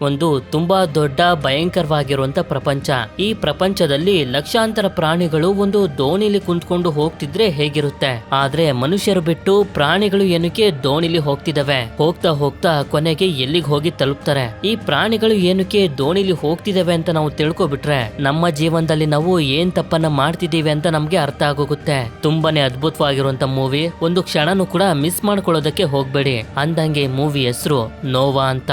ಒಂದು ತುಂಬಾ ದೊಡ್ಡ ಭಯಂಕರವಾಗಿರುವಂತ ಪ್ರಪಂಚ. ಈ ಪ್ರಪಂಚದಲ್ಲಿ ಲಕ್ಷಾಂತರ ಪ್ರಾಣಿಗಳು ಒಂದು ದೋಣಿಲಿ ಕುಂತ್ಕೊಂಡು ಹೋಗ್ತಿದ್ರೆ ಹೇಗಿರುತ್ತೆ, ಆದ್ರೆ ಮನುಷ್ಯರು ಬಿಟ್ಟು ಪ್ರಾಣಿಗಳು ಏನಕ್ಕೆ ದೋಣಿಲಿ ಹೋಗ್ತಿದವೆ. ಹೋಗ್ತಾ ಹೋಗ್ತಾ ಕೊನೆಗೆ ಎಲ್ಲಿಗೆ ಹೋಗಿ ತಲುಪ್ತಾರೆ. ಈ ಪ್ರಾಣಿಗಳು ಏನಕ್ಕೆ ದೋಣಿಲಿ ಹೋಗ್ತಿದವೆ ಅಂತ ನಾವು ತಿಳ್ಕೊಬಿಟ್ರೆ ನಮ್ಮ ಜೀವನದಲ್ಲಿ ನಾವು ಏನ್ ತಪ್ಪನ್ನ ಮಾಡ್ತಿದೀವಿ ಅಂತ ನಮ್ಗೆ ಅರ್ಥ ಆಗೋಗುತ್ತೆ. ತುಂಬಾನೇ ಅದ್ಭುತವಾಗಿರುವಂತ ಮೂವಿ, ಒಂದು ಕ್ಷಣನೂ ಕೂಡ ಮಿಸ್ ಮಾಡ್ಕೊಳ್ಳೋದಕ್ಕೆ ಹೋಗ್ಬೇಡಿ. ಅಂದಂಗೆ ಮೂವಿ ಹೆಸರು ನೋವಾ ಅಂತ.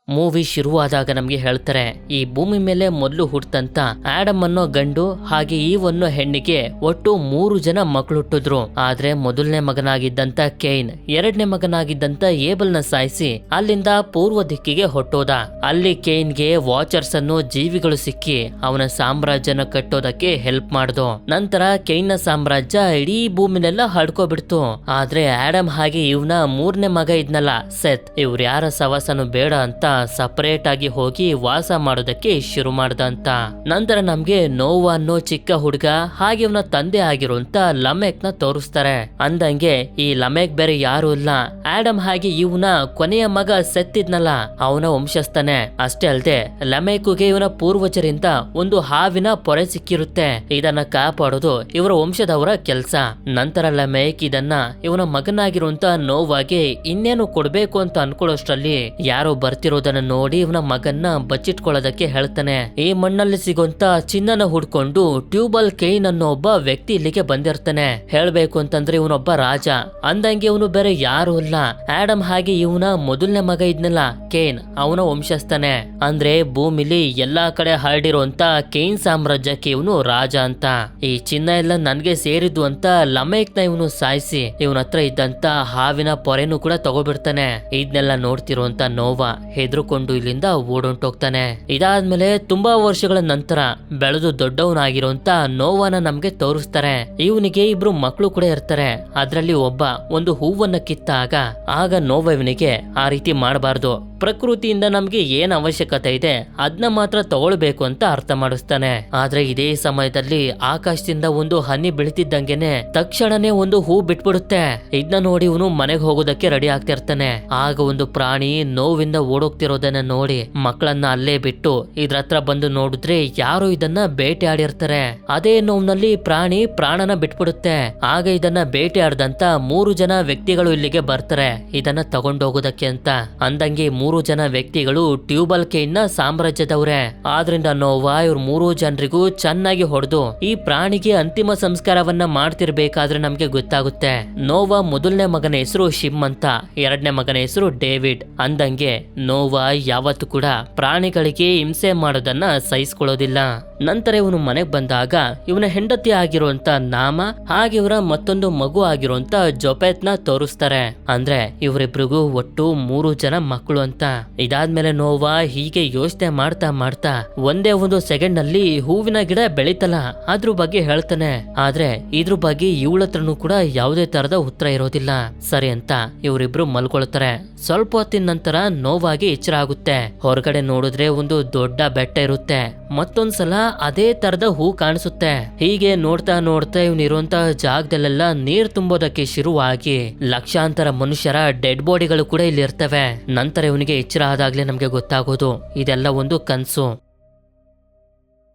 ಮೂವಿ ಶುರುವಾದಾಗ ನಮ್ಗೆ ಹೇಳ್ತಾರೆ, ಈ ಭೂಮಿ ಮೇಲೆ ಮೊದಲು ಹುಟ್ಟಂತ ಆಡಮ್ ಅನ್ನೋ ಗಂಡು ಹಾಗೆ ಈವ್ ಅನ್ನೋ ಹೆಣ್ಣಿಗೆ ಒಟ್ಟು 3 ಜನ ಮಕ್ಕಳು ಹುಟ್ಟಿದ್ರು. ಆದ್ರೆ ಮೊದಲನೇ ಮಗನಾಗಿದ್ದಂತ ಕೈನ್ ಎರಡನೇ ಮಗನಾಗಿದ್ದಂತ ಏಬಲ್ನ ಸಾಯಿಸಿ ಅಲ್ಲಿಂದ ಪೂರ್ವ ದಿಕ್ಕಿಗೆ ಹೊಟ್ಟೋದ. ಅಲ್ಲಿ ಕೈನ್ಗೆ ವಾಚರ್ಸ್ ಅನ್ನೋ ಜೀವಿಗಳು ಸಿಕ್ಕಿ ಅವನ ಸಾಮ್ರಾಜ್ಯನ ಕಟ್ಟೋದಕ್ಕೆ ಹೆಲ್ಪ್ ಮಾಡ್ದು. ನಂತರ ಕೈನ್ನ ಸಾಮ್ರಾಜ್ಯ ಇಡೀ ಭೂಮಿನೆಲ್ಲ ಹಡ್ಕೋಬಿಡ್ತು. ಆದ್ರೆ ಆಡಮ್ ಹಾಗೆ ಇವನ 3ನೇ ಮಗ ಇದ್ನಲ್ಲ ಸೆತ್, ಇವ್ರ ಯಾರ ಸವಾಸನು ಬೇಡ ಅಂತ ಸಪರೇಟ್ ಆಗಿ ಹೋಗಿ ವಾಸ ಮಾಡೋದಕ್ಕೆ ಶುರು ಮಾಡ್ದಂತ. ನಂತರ ನಮ್ಗೆ ನೋವಾ ಅನ್ನೋ ಚಿಕ್ಕ ಹುಡುಗ ಹಾಗೆ ಇವನ ತಂದೆ ಆಗಿರುವಂತ ಲಮೆಕ್ ನ ತೋರಿಸ್ತಾರೆ. ಅಂದಂಗೆ ಈ ಲಮೆಕ್ ಬೇರೆ ಯಾರು ಇಲ್ಲ, ಆಡಮ್ ಹಾಗೆ ಇವನ ಕೊನೆಯ ಮಗ ಸೆತ್ತಿದ್ನಲ್ಲ ಅವನ ವಂಶಸ್ಥನೇ. ಅಷ್ಟೇ ಅಲ್ದೆ ಲಮೆಕ್ಗೆ ಇವನ ಪೂರ್ವಜರಿಂದ ಒಂದು ಹಾವಿನ ಪೊರೆ ಸಿಕ್ಕಿರುತ್ತೆ. ಇದನ್ನ ಕಾಪಾಡೋದು ಇವರ ವಂಶದವರ ಕೆಲ್ಸ. ನಂತರ ಲಮೆಕ್ ಇದನ್ನ ಇವನ ಮಗನಾಗಿರುವಂತ ನೋವಾಗೆ ಇನ್ನೇನು ಕೊಡ್ಬೇಕು ಅಂತ ಅನ್ಕೊಳ್ಳೋಷ್ಟ್ರಲ್ಲಿ ಯಾರೋ ಬರ್ತಿರೋದನ್ನ ನೋಡಿ ಇವನ ಮಗನ್ನ ಬಚ್ಚಿಟ್ಕೊಳ್ಳೋದಕ್ಕೆ ಹೇಳ್ತಾನೆ. ಈ ಮಣ್ಣಲ್ಲಿ ಸಿಗುವಂತ ಚಿನ್ನನ ಹುಡ್ಕೊಂಡು ಟ್ಯೂಬಲ್ ಕೈನ್ ಅನ್ನೋ ಒಬ್ಬ ವ್ಯಕ್ತಿ ಇಲ್ಲಿಗೆ ಬಂದಿರ್ತಾನೆ. ಹೇಳ್ಬೇಕು ಅಂತಂದ್ರೆ ಇವನೊಬ್ಬ ರಾಜ. ಅಂದಂಗೆ ಇವನು ಬೇರೆ ಯಾರು ಇಲ್ಲ, ಆಡಮ್ ಹಾಗೆ ಇವನ ಮೊದಲನೇ ಮಗ ಇದ್ನಲ್ಲ ಕೇನ್ ಅವನ ವಂಶಸ್ಥನೇ. ಅಂದ್ರೆ ಭೂಮಿಲಿ ಎಲ್ಲಾ ಕಡೆ ಹರಡಿರುವಂತ ಕೇನ್ ಸಾಮ್ರಾಜ್ಯಕ್ಕೆ ಇವನು ರಾಜ ಅಂತ. ಈ ಚಿನ್ನ ಎಲ್ಲ ನನ್ಗೆ ಸೇರಿದ್ದು ಅಂತ ಲಮೇಕ್ ನ ಇವನು ಸಾಯಿಸಿ ಇವನ ಹತ್ರ ಇದ್ದಂತ ಹಾವಿನ ಪೊರೆನೂ ಕೂಡ ತಗೋಬಿಡ್ತಾನೆ. ಇದನ್ನೆಲ್ಲ ನೋಡ್ತಿರುವಂತ ನೋವಾ ಹೆದರ್ಕೊಂಡು ಇಲ್ಲಿಂದ ಓಡೊಂಟೋಗ್ತಾನೆ. ಇದಾದ್ಮೇಲೆ ತುಂಬಾ ವರ್ಷಗಳ ನಂತರ ಬೆಳೆದು ದೊಡ್ಡವನಾಗಿರುವಂತ ನೋವಾನ ನಮ್ಗೆ ತೋರಿಸ್ತಾರೆ. ಇವನಿಗೆ ಇಬ್ರು ಮಕ್ಕಳು ಕೂಡ ಇರ್ತಾರೆ. ಅದ್ರಲ್ಲಿ ಒಬ್ಬ ಒಂದು ಹೂವನ್ನ ಕಿತ್ತಾಗ ಆಗ ನೋವಾ ಇವನಿಗೆ ಆ ರೀತಿ ಮಾಡಬಾರ್ದು, ಪ್ರಕೃತಿಯಿಂದ ನಮ್ಗೆ ಏನ್ ಅವಶ್ಯಕತೆ ಇದೆ ಅದನ್ನ ಮಾತ್ರ ತಗೊಳ್ಬೇಕು ಅಂತ ಅರ್ಥ ಮಾಡಿಸ್ತಾನೆ. ಆದ್ರೆ ಇದೇ ಸಮಯದಲ್ಲಿ ಆಕಾಶದಿಂದ ಒಂದು ಹನಿ ಬೀಳ್ತಿದ್ದಂಗೆನೆ ತಕ್ಷಣನೇ ಒಂದು ಹೂ ಬಿಟ್ಬಿಡುತ್ತೆ. ಇದನ್ನ ನೋಡಿ ಇವನು ಮನೆಗೆ ಹೋಗೋದಕ್ಕೆ ರೆಡಿ ಆಗ್ತಿರ್ತಾನೆ. ಆಗ ಒಂದು ಪ್ರಾಣಿ ನೋವಿಂದ ಓಡೋಗ್ತಿರೋದನ್ನ ನೋಡಿ ಮಕ್ಕಳನ್ನ ಅಲ್ಲೇ ಬಿಟ್ಟು ಇದ್ರ ಹತ್ರ ಬಂದು ನೋಡಿದ್ರೆ ಯಾರು ಇದನ್ನ ಬೇಟೆ ಆಡಿರ್ತಾರೆ. ಅದೇ ನೋವಿನಲ್ಲಿ ಪ್ರಾಣಿ ಪ್ರಾಣನ ಬಿಟ್ಬಿಡುತ್ತೆ. ಆಗ ಇದನ್ನ ಬೇಟೆ ಆಡ್ದಂತ 3 ಜನ ವ್ಯಕ್ತಿಗಳು ಇಲ್ಲಿಗೆ ಬರ್ತಾರೆ ಇದನ್ನ ತಗೊಂಡೋಗೋದಕ್ಕೆ ಅಂತ. ಅಂದಂಗೆ 3 ಜನ ವ್ಯಕ್ತಿಗಳು ಟ್ಯೂಬಲ್ ಕೈನ್ ಸಾಮ್ರಾಜ್ಯದವ್ರೆ. ಆದ್ರಿಂದ ನೋವಾ ಇವ್ರ 3 ಜನರಿಗೂ ಚೆನ್ನಾಗಿ ಹೊಡೆದು ಈ ಪ್ರಾಣಿಗೆ ಅಂತಿಮ ಸಂಸ್ಕಾರವನ್ನ ಮಾಡ್ತಿರ್ಬೇಕಾದ್ರೆ ನಮ್ಗೆ ಗೊತ್ತಾಗುತ್ತೆ ನೋವಾ ಮೊದಲನೇ ಮಗನ ಹೆಸರು ಶಿಮ್ ಅಂತ, ಎರಡನೇ ಮಗನ ಹೆಸರು ಡೇವಿಡ್. ಅಂದಂಗೆ ನೋವಾ ಯಾವತ್ತೂ ಕೂಡ ಪ್ರಾಣಿಗಳಿಗೆ ಹಿಂಸೆ ಮಾಡೋದನ್ನ ಸಹಿಸ್ಕೊಳ್ಳೋದಿಲ್ಲ. ನಂತರ ಇವನು ಮನೆಗ್ ಬಂದಾಗ ಇವನ ಹೆಂಡತಿ ಆಗಿರುವಂತ ನಾಮ ಹಾಗೆ ಇವರ ಮತ್ತೊಂದು ಮಗು ಆಗಿರುವಂತ ಜೊಪೆತ್ ನ ತೋರಿಸ್ತಾರೆ. ಅಂದ್ರೆ ಇವರಿಬ್ರಿಗೂ ಒಟ್ಟು 3 ಜನ ಮಕ್ಕಳು ಅಂತ. ಇದಾದ್ಮೇಲೆ ನೋವಾ ಹೀಗೆ ಯೋಚನೆ ಮಾಡ್ತಾ ಮಾಡ್ತಾ ಒಂದೇ ಒಂದು ಸೆಕೆಂಡ್ ನಲ್ಲಿ ಹೂವಿನ ಗಿಡ ಬೆಳಿತಲ್ಲ ಅದ್ರ ಬಗ್ಗೆ ಹೇಳ್ತಾನೆ. ಆದ್ರೆ ಇದ್ರ ಬಗ್ಗೆ ಇವಳತ್ರನು ಕೂಡ ಯಾವುದೇ ತರದ ಉತ್ತರ ಇರೋದಿಲ್ಲ. ಸರಿ ಅಂತ ಇವರಿಬ್ರು ಮಲ್ಕೊಳ್ತಾರೆ. ಸ್ವಲ್ಪ ಹೊತ್ತಿನ ನಂತರ ನೋವಾಗಿ ಎಚ್ಚರ ಆಗುತ್ತೆ. ಹೊರಗಡೆ ನೋಡಿದ್ರೆ ಒಂದು ದೊಡ್ಡ ಬೆಟ್ಟ ಇರುತ್ತೆ. ಮತ್ತೊಂದ್ಸಲ ಅದೇ ತರದ ಹೂ ಕಾಣಿಸುತ್ತೆ. ಹೀಗೆ ನೋಡ್ತಾ ನೋಡ್ತಾ ಇವನಿರುವಂತ ಜಾಗದಲ್ಲೆಲ್ಲ ನೀರ್ ತುಂಬೋದಕ್ಕೆ ಶುರುವಾಗಿ ಲಕ್ಷಾಂತರ ಮನುಷ್ಯರ ಡೆಡ್ ಬಾಡಿಗಳು ಕೂಡ ಇಲ್ಲಿ ಇರ್ತವೆ. ನಂತರ ಇವನಿಗೆ ಎಚ್ಚರ ಆದಾಗ್ಲೇ ನಮ್ಗೆ ಗೊತ್ತಾಗೋದು ಇದೆಲ್ಲ ಒಂದು ಕನ್ಸು.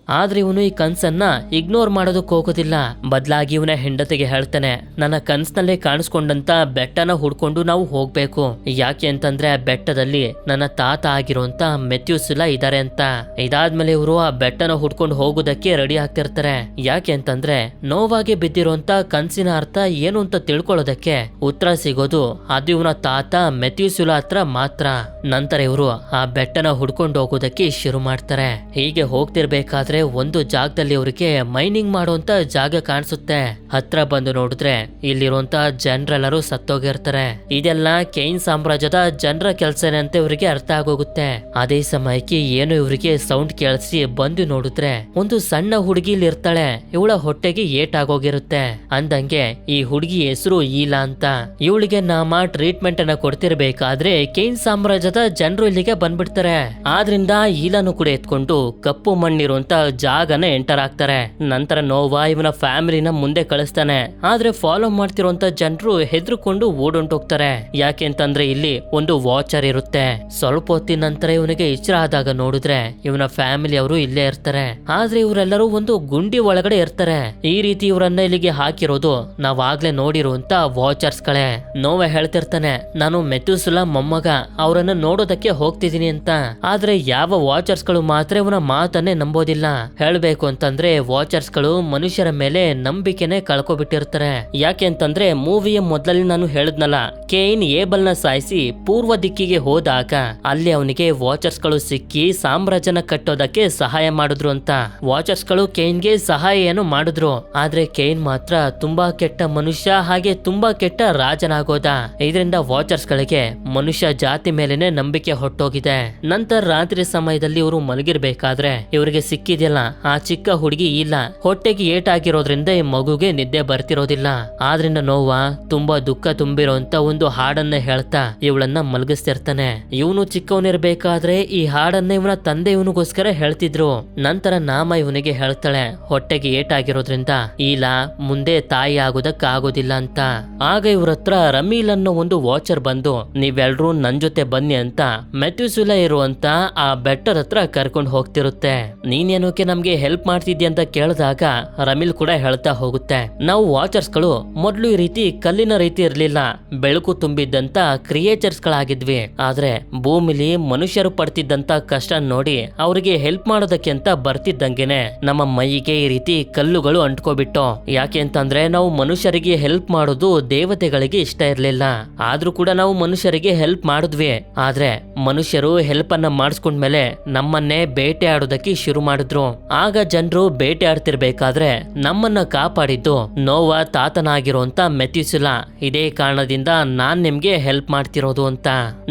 ಆದ್ರೆ ಇವನು ಈ ಕನ್ಸನ್ನ ಇಗ್ನೋರ್ ಮಾಡೋದಕ್ಕೆ ಹೋಗೋದಿಲ್ಲ. ಬದಲಾಗಿ ಇವನ ಹೆಂಡತಿಗೆ ಹೇಳ್ತಾನೆ, ನನ್ನ ಕನ್ಸ್ನಲ್ಲೇ ಕಾಣಿಸ್ಕೊಂಡಂತ ಬೆಟ್ಟನ ಹುಡ್ಕೊಂಡು ನಾವು ಹೋಗ್ಬೇಕು. ಯಾಕೆ ಅಂತಂದ್ರೆ ಆ ಬೆಟ್ಟದಲ್ಲಿ ನನ್ನ ತಾತ ಆಗಿರುವಂತ ಮೆಥ್ಯೂಸಿಲ ಇದಾರೆ ಅಂತ. ಇದಾದ್ಮೇಲೆ ಇವರು ಆ ಬೆಟ್ಟನ ಹುಡ್ಕೊಂಡು ಹೋಗೋದಕ್ಕೆ ರೆಡಿ ಆಗ್ತಿರ್ತಾರೆ. ಯಾಕೆ ಅಂತಂದ್ರೆ ನೋವಾಗಿ ಬಿದ್ದಿರುವಂತ ಕನ್ಸಿನ ಅರ್ಥ ಏನು ಅಂತ ತಿಳ್ಕೊಳ್ಳೋದಕ್ಕೆ ಉತ್ತರ ಸಿಗೋದು ಅದು ಇವನ ತಾತ ಮೆಥ್ಯೂಸಿಲ ಹತ್ರ ಮಾತ್ರ. ನಂತರ ಇವರು ಆ ಬೆಟ್ಟನ ಹುಡ್ಕೊಂಡು ಹೋಗೋದಕ್ಕೆ ಶುರು ಮಾಡ್ತಾರೆ. ಹೀಗೆ ಹೋಗ್ತಿರ್ಬೇಕಾದ್ರೆ ಒಂದು ಜಾಗದಲ್ಲಿ ಅವರಿಗೆ ಮೈನಿಂಗ್ ಮಾಡುವಂತ ಜಾಗ ಕಾಣಿಸುತ್ತೆ. ಹತ್ರ ಬಂದು ನೋಡಿದ್ರೆ ಇಲ್ಲಿರುವಂತ ಜನರೆಲ್ಲರೂ ಸತ್ತೋಗಿರ್ತಾರೆ. ಇದೆಲ್ಲ ಕೇನ್ ಸಾಮ್ರಾಜ್ಯದ ಜನರ ಕೆಲಸನೇ ಅಂತ ಇವರಿಗೆ ಅರ್ಥ ಆಗೋಗುತ್ತೆ. ಅದೇ ಸಮಯಕ್ಕೆ ಏನು ಇವರಿಗೆ ಸೌಂಡ್ ಕೇಳಿಸಿ ಬಂದು ನೋಡಿದ್ರೆ ಒಂದು ಸಣ್ಣ ಹುಡುಗಿ ಇಲ್ಲಿ ಇರ್ತಾಳೆ. ಇವಳ ಹೊಟ್ಟೆಗೆ ಏಟಾಗೋಗಿರುತ್ತೆ. ಅಂದಂಗೆ ಈ ಹುಡುಗಿ ಹೆಸರು ಈಲಾ ಅಂತ. ಇವಳಿಗೆ ನಾಮ ಟ್ರೀಟ್ಮೆಂಟ್ ಅನ್ನ ಕೊಡ್ತಿರ್ಬೇಕಾದ್ರೆ ಕೇನ್ ಸಾಮ್ರಾಜ್ಯದ ಜನರು ಇಲ್ಲಿಗೆ ಬಂದ್ಬಿಡ್ತಾರೆ. ಆದ್ರಿಂದ ಈಲಾನು ಕೂಡ ಎತ್ಕೊಂಡು ಕಪ್ಪು ಮಣ್ಣಿರುವಂತ ಜಾಗನ ಎಂಟರ್ ಆಗ್ತಾರೆ. ನಂತರ ನೋವಾ ಇವನ ಫ್ಯಾಮಿಲಿನ ಮುಂದೆ ಕಳಿಸ್ತಾನೆ. ಆದ್ರೆ ಫಾಲೋ ಮಾಡ್ತಿರುವಂತ ಜನರು ಹೆದರ್ಕೊಂಡು ಓಡೊಂಟೋಗ್ತಾರೆ. ಯಾಕೆ ಅಂತಂದ್ರೆ ಇಲ್ಲಿ ಒಂದು ವಾಚರ್ ಇರುತ್ತೆ. ಸ್ವಲ್ಪ ಹೊತ್ತಿನ ನಂತರ ಇವನಿಗೆ ಎಚ್ಚರ ಆದಾಗ ನೋಡಿದ್ರೆ ಇವನ ಫ್ಯಾಮಿಲಿ ಅವರು ಇಲ್ಲೇ ಇರ್ತಾರೆ. ಆದ್ರೆ ಇವರೆಲ್ಲರೂ ಒಂದು ಗುಂಡಿ ಒಳಗಡೆ ಇರ್ತಾರೆ. ಈ ರೀತಿ ಇವರನ್ನ ಇಲ್ಲಿಗೆ ಹಾಕಿರೋದು ನಾವಾಗ್ಲೇ ನೋಡಿರುವಂತ ವಾಚರ್ಸ್ ಗಳೇ. ನೋವೆ ಹೇಳ್ತಿರ್ತಾನೆ, ನಾನು ಮೆಥುಸುಲಾ ಮೊಮ್ಮಗ, ಅವರನ್ನ ನೋಡೋದಕ್ಕೆ ಹೋಗ್ತಿದೀನಿ ಅಂತ. ಆದ್ರೆ ಯಾವ ವಾಚರ್ಸ್ ಗಳು ಮಾತ್ರ ಇವನ ಮಾತನ್ನೇ ನಂಬೋದಿಲ್ಲ. ಹೇಳ್ಬೇಕು ಅಂತಂದ್ರೆ ವಾಚರ್ಸ್ ಗಳು ಮನುಷ್ಯರ ಮೇಲೆ ನಂಬಿಕೆನೆ ಕಳ್ಕೊಬಿಟ್ಟಿರ್ತಾರೆ. ಯಾಕೆ ಅಂತಂದ್ರೆ ಮೂವಿಯ ಮೊದಲಲ್ಲಿ ನಾನು ಹೇಳಿದ್ನಲ್ಲ, ಕೇನ್ ಏಬಲ್ ನ ಸಾಯಿಸಿ ಪೂರ್ವ ದಿಕ್ಕಿಗೆ ಹೋದಾಗ ಅಲ್ಲಿ ಅವನಿಗೆ ವಾಚರ್ಸ್ ಗಳು ಸಿಕ್ಕಿ ಸಾಮ್ರಾಜ್ಯನ ಕಟ್ಟೋದಕ್ಕೆ ಸಹಾಯ ಮಾಡಿದ್ರು ಅಂತ. ವಾಚರ್ಸ್ ಗಳು ಕೇನ್ಗೆ ಸಹಾಯ ಏನು ಮಾಡಿದ್ರು, ಆದ್ರೆ ಕೇನ್ ಮಾತ್ರ ತುಂಬಾ ಕೆಟ್ಟ ಮನುಷ್ಯ, ಹಾಗೆ ತುಂಬಾ ಕೆಟ್ಟ ರಾಜನಾಗೋದ. ಇದರಿಂದ ವಾಚರ್ಸ್ ಗಳಿಗೆ ಮನುಷ್ಯ ಜಾತಿ ಮೇಲೆನೆ ನಂಬಿಕೆ ಹೊಟ್ಟೋಗಿದೆ. ನಂತರ ರಾತ್ರಿ ಸಮಯದಲ್ಲಿ ಇವರು ಮಲಗಿರ್ಬೇಕಾದ್ರೆ ಇವರಿಗೆ ಸಿಕ್ಕಿದೆಯಲ್ಲ ಆ ಚಿಕ್ಕ ಹುಡುಗಿ ಇಲ್ಲ, ಹೊಟ್ಟೆಗೆ ಏಟಾಗಿರೋದ್ರಿಂದ ಈ ಮಗುಗೆ ನಿದ್ದೆ ಬರ್ತಿರೋದಿಲ್ಲ. ಆದ್ರಿಂದ ನೋವಾ ತುಂಬಾ ದುಃಖ ತುಂಬಿರೋಂತ ಒಂದು ಹಾಡನ್ನ ಹೇಳ್ತಾ ಇವಳನ್ನ ಮಲಗಿಸ್ತಿರ್ತಾನೆ. ಇವನು ಚಿಕ್ಕವನಿರ್ಬೇಕಾದ್ರೆ ಈ ಹಾಡನ್ನ ಇವನ ತಂದೆ ಇವನಿಗೋಸ್ಕರ ಹೇಳ್ತಿದ್ರು. ನಂತರ ನಾಮ ಇವನಿಗೆ ಹೇಳ್ತಾಳೆ, ಹೊಟ್ಟೆಗೆ ಏಟಾಗಿರೋದ್ರಿಂದ ಈಲಾ ಮುಂದೆ ತಾಯಿ ಆಗೋದಕ್ಕಾಗೋದಿಲ್ಲ ಅಂತ. ಆಗ ಇವ್ರ ಹತ್ರ ರಮೀಲ್ ಅನ್ನೋ ಒಂದು ವಾಚರ್ ಬಂದು ನೀವೆಲ್ರೂ ನನ್ ಜೊತೆ ಬನ್ನಿ ಅಂತ ಮೆಥುಸುಲಾ ಇರುವಂತ ಆ ಬೆಟ್ಟದ ಹತ್ರ ಕರ್ಕೊಂಡು ಹೋಗ್ತಿರುತ್ತೆ. ನೀನೇನೋಕೆ ನಮ್ಗೆ ಹೆಲ್ಪ್ ಮಾಡ್ತಿದ್ಯ ಅಂತ ಕೇಳಿದಾಗ ರಮೀಲ್ ಕೂಡ ಹೇಳ್ತಾ ಹೋಗುತ್ತೆ, ನಾವು ವಾಚರ್ಸ್ ಗಳು ಮೊದ್ಲು ಈ ರೀತಿ ಕಲ್ಲಿನ ರೀತಿ ಇರ್ಲಿಲ್ಲ, ಬೆಳಕು ತುಂಬಿದ್ದಂತ ಕ್ರಿಯೇಚರ್ಸ್ ಗಳಾಗಿದ್ವಿ. ಆದ್ರೆ ಭೂಮಿಲಿ ಮನುಷ್ಯರು ಪಡ್ತಿದ್ದಂತ ಕಷ್ಟ ನೋಡಿ ಅವ್ರಿಗೆ ಹೆಲ್ಪ್ ಮಾಡೋದಕ್ಕೆ ಅಂತ ಬರ್ತಿದ್ದಂಗೆನೆ ನಮ್ಮ ಮೈಗೆ ಈ ರೀತಿ ಕಲ್ಲುಗಳು ಅಂಟ್ಕೋಬಿಟ್ಟು. ಯಾಕೆ ಅಂತಂದ್ರೆ ನಾವು ಮನುಷ್ಯರಿಗೆ ಹೆಲ್ಪ್ ಮಾಡೋದು ದೇವತೆಗಳಿಗೆ ಇಷ್ಟ ಇರ್ಲಿಲ್ಲ. ಆದ್ರೂ ಕೂಡ ನಾವು ಮನುಷ್ಯರಿಗೆ ಹೆಲ್ಪ್ ಮಾಡಿದ್ವಿ. ಆದ್ರೆ ಮನುಷ್ಯರು ಹೆಲ್ಪ್ ಅನ್ನ ಮಾಡಿಸ್ಕೊಂಡ್ಮೇಲೆ ನಮ್ಮನ್ನೇ ಬೇಟೆ ಆಡೋದಕ್ಕೆ ಶುರು ಮಾಡಿದ್ರು. ಆಗ ಜನರು ಬೇಟೆ ಆಡ್ತಿರ್ಬೇಕಾದ್ರೆ ನಮ್ಮನ್ನ ಕಾಪಾಡಿದ್ದು ನೋವಾ ತಾತನಾಗಿರುವಂತ ಮೆಥುಸುಲಾ. ಇದೇ ಕಾರಣದಿಂದ ನಾನ್ ನಿಮ್ಗೆ ಹೆಲ್ಪ್ ಮಾಡ್ತಿರೋದು ಅಂತ.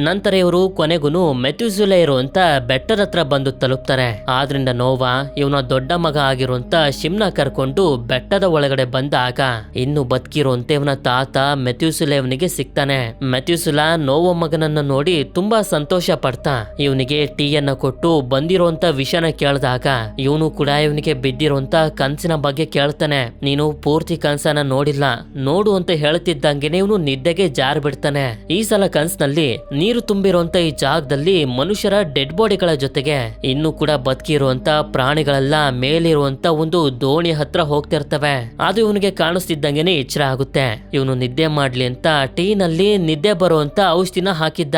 ನಂತರ ಇವರು ಕೊನೆಗೂ ಮೆಥುಸುಲಾ ಇರುವಂತ ಬೆಟ್ಟದ ಹತ್ರ ಬಂದು ತಲುಪ್ತಾರೆ. ಆದ್ರಿಂದ ನೋವಾ ಇವನ ದೊಡ್ಡ ಮಗ ಆಗಿರುವಂತ ಶಿಮ್ನ ಕರ್ಕೊಂಡು ಬೆಟ್ಟದ ಒಳಗಡೆ ಬಂದಾಗ ಇನ್ನು ಬದುಕಿರುವಂತೆ ಇವನ ತಾತ ಮೆಥುಸುಲಾ ಇವನಿಗೆ ಸಿಗ್ತಾನೆ. ಮೆಥುಸುಲಾ ನೋವ ಮಗನನ್ನ ನೋಡಿ ತುಂಬಾ ಸಂತೋಷ ಪಡ್ತಾ ಇವನಿಗೆ ಟೀಯನ್ನ ಕೊಟ್ಟು ಬಂದಿರುವಂತ ವಿಷಯನ ಕೇಳಿದಾಗ ಇವನು ಕೂಡ ಇವನಿಗೆ ಬಿದ್ದಿರುವಂತ ಕನ್ಸಿನ ಬಗ್ಗೆ ಕೇಳ್ತಾನೆ. ನೀನು ಪೂರ್ತಿ ಕನ್ಸನ್ನ ನೋಡಿಲ್ಲ, ನೋಡು ಅಂತ ಹೇಳ್ತಿದ್ದಂಗೆನೆ ಇವನು ನಿದ್ದೆಗೆ ಜಾರ್ ಬಿಡ್ತಾನೆ. ಈ ಸಲ ಕನ್ಸಿನಲ್ಲಿ ನೀರು ತುಂಬಿರುವಂತ ಈ ಜಾಗದಲ್ಲಿ ಮನುಷ್ಯರ ಡೆಡ್ ಬಾಡಿಗಳ ಜೊತೆಗೆ ಇನ್ನು ಕೂಡ ಬದುಕಿರುವಂತ ಪ್ರಾಣಿಗಳೆಲ್ಲ ಮೇಲಿರುವಂತ ಒಂದು ದೋಣಿ ಹತ್ರ ಹೋಗ್ತಿರ್ತವೆ. ಅದು ಇವನಿಗೆ ಕಾಣಿಸ್ತಿದ್ದಂಗೆನೆ ಎಚ್ಚರ ಆಗುತ್ತೆ. ಇವನು ನಿದ್ದೆ ಮಾಡ್ಲಿ ಅಂತ ಟೀನಲ್ಲಿ ನಿದ್ದೆ ಬರುವಂತ ಔಷಧಿನ ಹಾಕಿದ್ದ.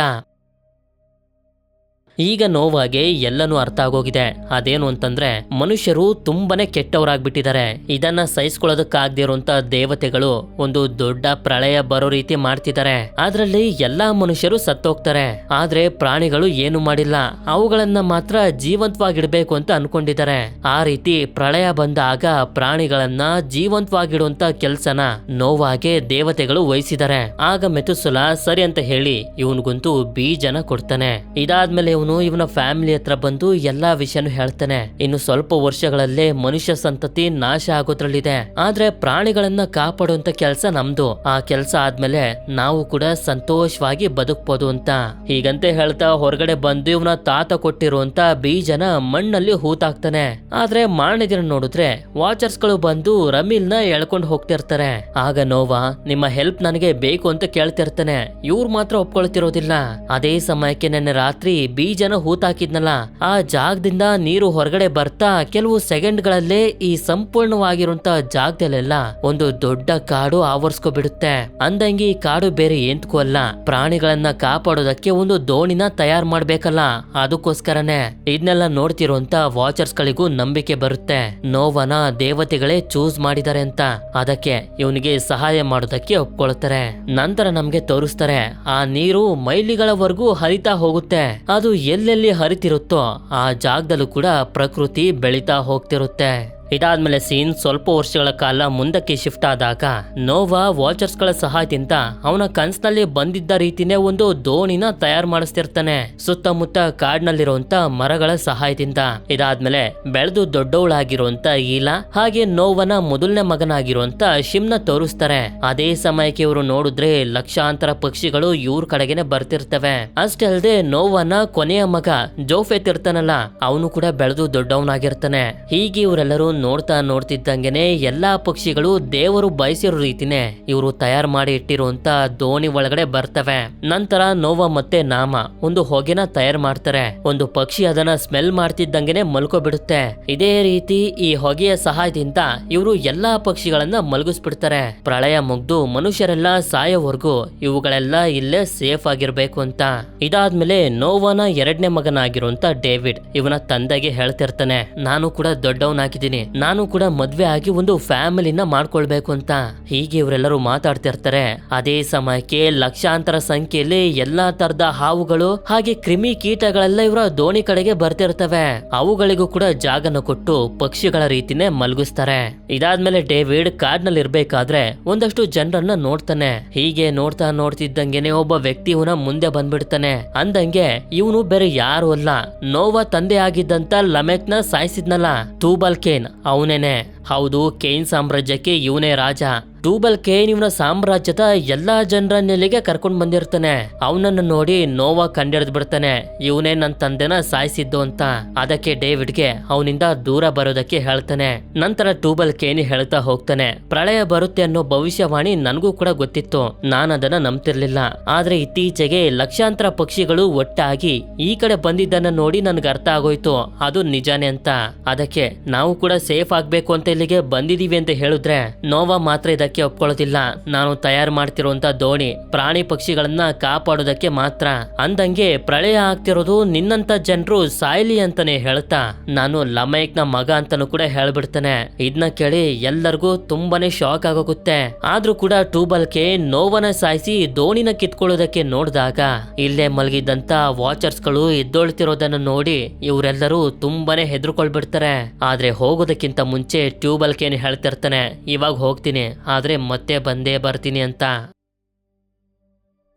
ಈಗ ನೋವಾಗೆ ಎಲ್ಲನೂ ಅರ್ಥ ಆಗೋಗಿದೆ. ಅದೇನು ಅಂತಂದ್ರೆ ಮನುಷ್ಯರು ತುಂಬಾನೇ ಕೆಟ್ಟವರಾಗ್ಬಿಟ್ಟಿದ್ದಾರೆ. ಇದನ್ನ ಸಹಿಸ್ಕೊಳ್ಳೋದಕ್ಕಾಗದೇ ಇರುವಂತ ದೇವತೆಗಳು ಒಂದು ದೊಡ್ಡ ಪ್ರಳಯ ಬರೋ ರೀತಿ ಮಾಡ್ತಿದ್ದಾರೆ. ಅದ್ರಲ್ಲಿ ಎಲ್ಲಾ ಮನುಷ್ಯರು ಸತ್ತೋಗ್ತಾರೆ. ಆದ್ರೆ ಪ್ರಾಣಿಗಳು ಏನು ಮಾಡಿಲ್ಲ, ಅವುಗಳನ್ನ ಮಾತ್ರ ಜೀವಂತವಾಗಿಡ್ಬೇಕು ಅಂತ ಅನ್ಕೊಂಡಿದ್ದಾರೆ. ಆ ರೀತಿ ಪ್ರಳಯ ಬಂದಾಗ ಪ್ರಾಣಿಗಳನ್ನ ಜೀವಂತವಾಗಿಡುವಂತ ಕೆಲ್ಸನ ನೋವಾಗೆ ದೇವತೆಗಳು ವಹಿಸಿದ್ದಾರೆ. ಆಗ ಮೆಥುಸುಲಾ ಸರಿ ಅಂತ ಹೇಳಿ ಇವನ್ಗಂತೂ ಬೀಜನ ಕೊಡ್ತಾನೆ. ಇದಾದ್ಮೇಲೆ ಇವನ ಫ್ಯಾಮಿಲಿ ಹತ್ರ ಬಂದು ಎಲ್ಲಾ ವಿಷಯನೂ ಹೇಳ್ತಾನೆ. ಇನ್ನು ಸ್ವಲ್ಪ ವರ್ಷಗಳಲ್ಲೇ ಮನುಷ್ಯ ಸಂತತಿ ನಾಶ ಆಗೋದ್ರಲ್ಲಿದೆ. ಆದ್ರೆ ಪ್ರಾಣಿಗಳನ್ನ ಕಾಪಾಡುವಂತ ಕೆಲಸ ನಮ್ದು. ಆ ಕೆಲಸ ಆದ್ಮೇಲೆ ನಾವು ಕೂಡ ಸಂತೋಷವಾಗಿ ಬದುಕ್ಬೋದು ಅಂತ ಹೀಗಂತೆ ಹೇಳ್ತಾ ಹೊರಗಡೆ ಬಂದು ಇವನ ತಾತ ಕೊಟ್ಟಿರುವಂತ ಬೀಜನ ಮಣ್ಣಲ್ಲಿ ಹೂತಾಕ್ತಾನೆ. ಆದ್ರೆ ಮಾರನೇ ದಿನ ನೋಡಿದ್ರೆ ವಾಚರ್ಸ್ ಗಳು ಬಂದು ರಮೀಲ್ ನ ಎಳ್ಕೊಂಡು ಹೋಗ್ತಿರ್ತಾರೆ. ಆಗ ನೋವಾ ನಿಮ್ಮ ಹೆಲ್ಪ್ ನನಗೆ ಬೇಕು ಅಂತ ಕೇಳ್ತಿರ್ತಾನೆ. ಇವ್ರು ಮಾತ್ರ ಒಪ್ಕೊಳ್ತಿರೋದಿಲ್ಲ. ಅದೇ ಸಮಯಕ್ಕೆ ನೆನ್ನೆ ರಾತ್ರಿ ಬೀಜನ ಹೂತಾಕಿದ್ನಲ್ಲ, ಆ ಜಾಗದಿಂದ ನೀರು ಹೊರಗಡೆ ಬರ್ತಾ ಕೆಲವು ಸೆಕೆಂಡ್ ಗಳಲ್ಲೇ ಈ ಸಂಪೂರ್ಣವಾಗಿರುವಂತ ಜಾಗದಲ್ಲೆಲ್ಲ ಒಂದು ದೊಡ್ಡ ಕಾಡು ಆವರಿಸ್ಕೊಬಿಡುತ್ತೆ. ಅಂದಂಗೆ ಈ ಕಾಡು ಬೇರೆ ಎಂತಕ್ಕೂ ಅಲ್ಲ, ಪ್ರಾಣಿಗಳನ್ನ ಕಾಪಾಡೋದಕ್ಕೆ ಒಂದು ದೋಣಿನ ತಯಾರು ಮಾಡ್ಬೇಕಲ್ಲ, ಅದಕ್ಕೋಸ್ಕರನೇ. ಇದನ್ನೆಲ್ಲ ನೋಡ್ತಿರುವಂತ ವಾಚರ್ಸ್ ಗಳಿಗೂ ನಂಬಿಕೆ ಬರುತ್ತೆ, ನೋವನ ದೇವತೆಗಳೇ ಚೂಸ್ ಮಾಡಿದ್ದಾರೆ ಅಂತ. ಅದಕ್ಕೆ ಇವನಿಗೆ ಸಹಾಯ ಮಾಡೋದಕ್ಕೆ ಒಪ್ಕೊಳ್ತಾರೆ. ನಂತರ ನಮ್ಗೆ ತೋರಿಸ್ತಾರೆ ಆ ನೀರು ಮೈಲಿಗಳವರೆಗೂ ಹರಿತಾ ಹೋಗುತ್ತೆ. ಅದು ಎಲ್ಲೆಲ್ಲಿ ಹರಿತಿರುತ್ತೋ ಆ ಜಾಗದಲ್ಲೂ ಕೂಡ ಪ್ರಕೃತಿ ಬೆಳೀತಾ ಹೋಗ್ತಿರುತ್ತೆ. ಇದಾದ್ಮೇಲೆ ಸೀನ್ ಸ್ವಲ್ಪ ವರ್ಷಗಳ ಕಾಲ ಮುಂದಕ್ಕೆ ಶಿಫ್ಟ್ ಆದಾಗ ನೋವಾ ವಾಚರ್ಸ್ಗಳ ಸಹಾಯದಿಂದ ಅವನ ಕನ್ಸ್ನಲ್ಲಿ ಬಂದಿದ್ದ ರೀತಿನೇ ಒಂದು ದೋಣಿನ ತಯಾರು ಮಾಡಿಸ್ತಿರ್ತಾನೆ, ಸುತ್ತಮುತ್ತ ಕಾಡ್ನಲ್ಲಿರುವಂತ ಮರಗಳ ಸಹಾಯದಿಂದ. ಇದಾದ್ಮೇಲೆ ಬೆಳೆದು ದೊಡ್ಡವಳಾಗಿರುವಂತ ಈಲಾ ಹಾಗೆ ನೋವನ ಮೊದಲನೇ ಮಗನಾಗಿರುವಂತ ಶಿಮ್ನ ತೋರಿಸ್ತಾರೆ. ಅದೇ ಸಮಯಕ್ಕೆ ಇವರು ನೋಡಿದ್ರೆ ಲಕ್ಷಾಂತರ ಪಕ್ಷಿಗಳು ಇವ್ರ ಕಡೆಗೆನೆ ಬರ್ತಿರ್ತವೆ. ಅಷ್ಟೇ ಅಲ್ಲದೆ ನೋವನ ಕೊನೆಯ ಮಗ ಜೋಫೆತ್ ಇರ್ತಾನಲ್ಲ, ಅವನು ಕೂಡ ಬೆಳೆದು ದೊಡ್ಡವನಾಗಿರ್ತಾನೆ. ಹೀಗೆ ಇವರೆಲ್ಲರೂ ನೋಡ್ತಾ ನೋಡ್ತಿದ್ದಂಗೆನೆ ಎಲ್ಲಾ ಪಕ್ಷಿಗಳು ದೇವರು ಬಯಸಿರೋ ರೀತಿನೇ ಇವರು ತಯಾರು ಮಾಡಿ ಇಟ್ಟಿರುವಂತ ದೋಣಿ ಒಳಗಡೆ ಬರ್ತವೆ. ನಂತರ ನೋವಾ ಮತ್ತೆ ನಾಮ ಒಂದು ಹೊಗೆನ ತಯಾರು ಮಾಡ್ತಾರೆ. ಒಂದು ಪಕ್ಷಿ ಅದನ್ನ ಸ್ಮೆಲ್ ಮಾಡ್ತಿದ್ದಂಗೆನೆ ಮಲ್ಕೋಬಿಡುತ್ತೆ. ಇದೇ ರೀತಿ ಈ ಹೊಗೆಯ ಸಹಾಯದಿಂದ ಇವರು ಎಲ್ಲಾ ಪಕ್ಷಿಗಳನ್ನ ಮಲಗಿಸ್ಬಿಡ್ತಾರೆ. ಪ್ರಳಯ ಮುಗ್ದು ಮನುಷ್ಯರೆಲ್ಲ ಸಾಯೋವರೆಗೂ ಇವುಗಳೆಲ್ಲ ಇಲ್ಲೇ ಸೇಫ್ ಆಗಿರ್ಬೇಕು ಅಂತ. ಇದಾದ್ಮೇಲೆ ನೋವಾನ ಎರಡನೇ ಮಗನಾಗಿರುವಂತ ಡೇವಿಡ್ ಇವನ ತಂದೆಗೆ ಹೇಳ್ತಿರ್ತಾನೆ, ನಾನು ಕೂಡ ದೊಡ್ಡವನಾಗಿದ್ದೀನಿ, ನಾನು ಕೂಡ ಮದ್ವೆ ಆಗಿ ಒಂದು ಫ್ಯಾಮಿಲಿನ ಮಾಡ್ಕೊಳ್ಬೇಕು ಅಂತ. ಹೀಗೆ ಇವರೆಲ್ಲರೂ ಮಾತಾಡ್ತಿರ್ತಾರೆ. ಅದೇ ಸಮಯಕ್ಕೆ ಲಕ್ಷಾಂತರ ಸಂಖ್ಯೆಯಲ್ಲಿ ಎಲ್ಲಾ ತರದ ಹಾವುಗಳು ಹಾಗೆ ಕ್ರಿಮಿ ಕೀಟಗಳೆಲ್ಲ ಇವರ ದೋಣಿ ಕಡೆಗೆ ಬರ್ತಿರ್ತವೆ. ಅವುಗಳಿಗೂ ಕೂಡ ಜಾಗನ ಕೊಟ್ಟು ಪಕ್ಷಿಗಳ ರೀತಿನೇ ಮಲಗಿಸ್ತಾರೆ. ಇದಾದ್ಮೇಲೆ ಡೇವಿಡ್ ಕಾಡ್ನಲ್ಲಿ ಇರ್ಬೇಕಾದ್ರೆ ಒಂದಷ್ಟು ಜನರನ್ನ ನೋಡ್ತಾನೆ. ಹೀಗೆ ನೋಡ್ತಾ ನೋಡ್ತಿದ್ದಂಗೆನೆ ಒಬ್ಬ ವ್ಯಕ್ತಿ ಇವನ ಮುಂದೆ ಬಂದ್ಬಿಡ್ತಾನೆ. ಅಂದಂಗೆ ಇವನು ಬೇರೆ ಯಾರು ಅಲ್ಲ, ನೋವಾ ತಂದೆ ಆಗಿದ್ದಂತ ಲಮೆಕ್ನ ಸಾಯಿಸಿದ್ನಲ್ಲ ಟೂಬಲ್ ಕೇನ್ ಅವನೇನೆ. ಹೌದು, ಕೇನ್ ಸಾಮ್ರಾಜ್ಯಕ್ಕೆ ಇವನೇ ರಾಜ. ಟೂಬಲ್ ಕೇನ್ ಇವನ ಸಾಮ್ರಾಜ್ಯದ ಎಲ್ಲಾ ಜನರನ್ನೆಲ್ಲಿಗೆ ಕರ್ಕೊಂಡ್ ಬಂದಿರ್ತಾನೆ. ಅವನನ್ನು ನೋಡಿ ನೋವಾ ಕಂಡಿಡ್ದು ಬಿಡ್ತಾನೆ, ಇವನೇ ನನ್ನ ತಂದೆನ ಸಾಯಿಸಿದ್ದು ಅಂತ. ಅದಕ್ಕೆ ಡೇವಿಡ್ಗೆ ಅವನಿಂದ ದೂರ ಬರೋದಕ್ಕೆ ಹೇಳ್ತಾನೆ. ನಂತರ ಟೂಬಲ್ ಕೇನ್ ಹೇಳ್ತಾ ಹೋಗ್ತಾನೆ, ಪ್ರಳಯ ಬರುತ್ತೆ ಅನ್ನೋ ಭವಿಷ್ಯವಾಣಿ ನನಗೂ ಕೂಡ ಗೊತ್ತಿತ್ತು, ನಾನು ಅದನ್ನ ನಂಬ್ತಿರ್ಲಿಲ್ಲ. ಆದ್ರೆ ಇತ್ತೀಚೆಗೆ ಲಕ್ಷಾಂತರ ಪಕ್ಷಿಗಳು ಒಟ್ಟಾಗಿ ಈ ಕಡೆ ಬಂದಿದ್ದನ್ನ ನೋಡಿ ನನ್ಗೆ ಅರ್ಥ ಆಗೋಯ್ತು, ಅದು ನಿಜಾನೇ ಅಂತ. ಅದಕ್ಕೆ ನಾವು ಕೂಡ ಸೇಫ್ ಆಗ್ಬೇಕು ಅಂತ ಇಲ್ಲಿಗೆ ಬಂದಿದೀವಿ ಅಂತ ಹೇಳಿದ್ರೆ ನೋವಾ ಮಾತ್ರ ಇದಕ್ಕೆ ಒಪ್ಕೊಳ್ಳೋದಿಲ್ಲ. ನಾನು ತಯಾರು ಮಾಡ್ತಿರುವಂತ ದೋಣಿ ಪ್ರಾಣಿ ಪಕ್ಷಿಗಳನ್ನ ಕಾಪಾಡೋದಕ್ಕೆ ಮಾತ್ರ. ಅಂದಂಗೆ ಪ್ರಳಯ ಆಗ್ತಿರೋದು ನಿನ್ನಂತ ಜನರು ಸಾಯ್ಲಿ ಅಂತಾನೆ ಹೇಳ್ತಾ ನಾನು ಲಮೈಕ್ ನ ಮಗ ಅಂತಾನು ಕೂಡ ಹೇಳ್ಬಿಡ್ತಾನೆ. ಇದನ್ನ ಕೇಳಿ ಎಲ್ಲರಿಗೂ ತುಂಬಾನೇ ಶಾಕ್ ಆಗೋಗುತ್ತೆ. ಆದ್ರೂ ಕೂಡ ಟೂಬಲ್ ಕೆ ನೋವನ ಸಾಯಿಸಿ ದೋಣಿನ ಕಿತ್ಕೊಳ್ಳೋದಕ್ಕೆ ನೋಡಿದಾಗ ಇಲ್ಲೇ ಮಲಗಿದ್ದಂತ ವಾಚರ್ಸ್ ಗಳು ಎದ್ದೊಳ್ತಿರೋದನ್ನ ನೋಡಿ ಇವರೆಲ್ಲರೂ ತುಂಬಾನೇ ಹೆದರ್ಕೊಳ್ಬಿಡ್ತಾರೆ. ಆದ್ರೆ ಹೋಗೋದಕ್ಕಿಂತ ಮುಂಚೆ ಟ್ಯೂಬಲ್ ಕೇನ್ ಹೇಳ್ತಿರ್ತಾನೆ, ಇವಾಗ ಹೋಗ್ತೀನಿ ಆದ್ರೆ ಮತ್ತೆ ಬಂದೇ ಬರ್ತೀನಿ ಅಂತ.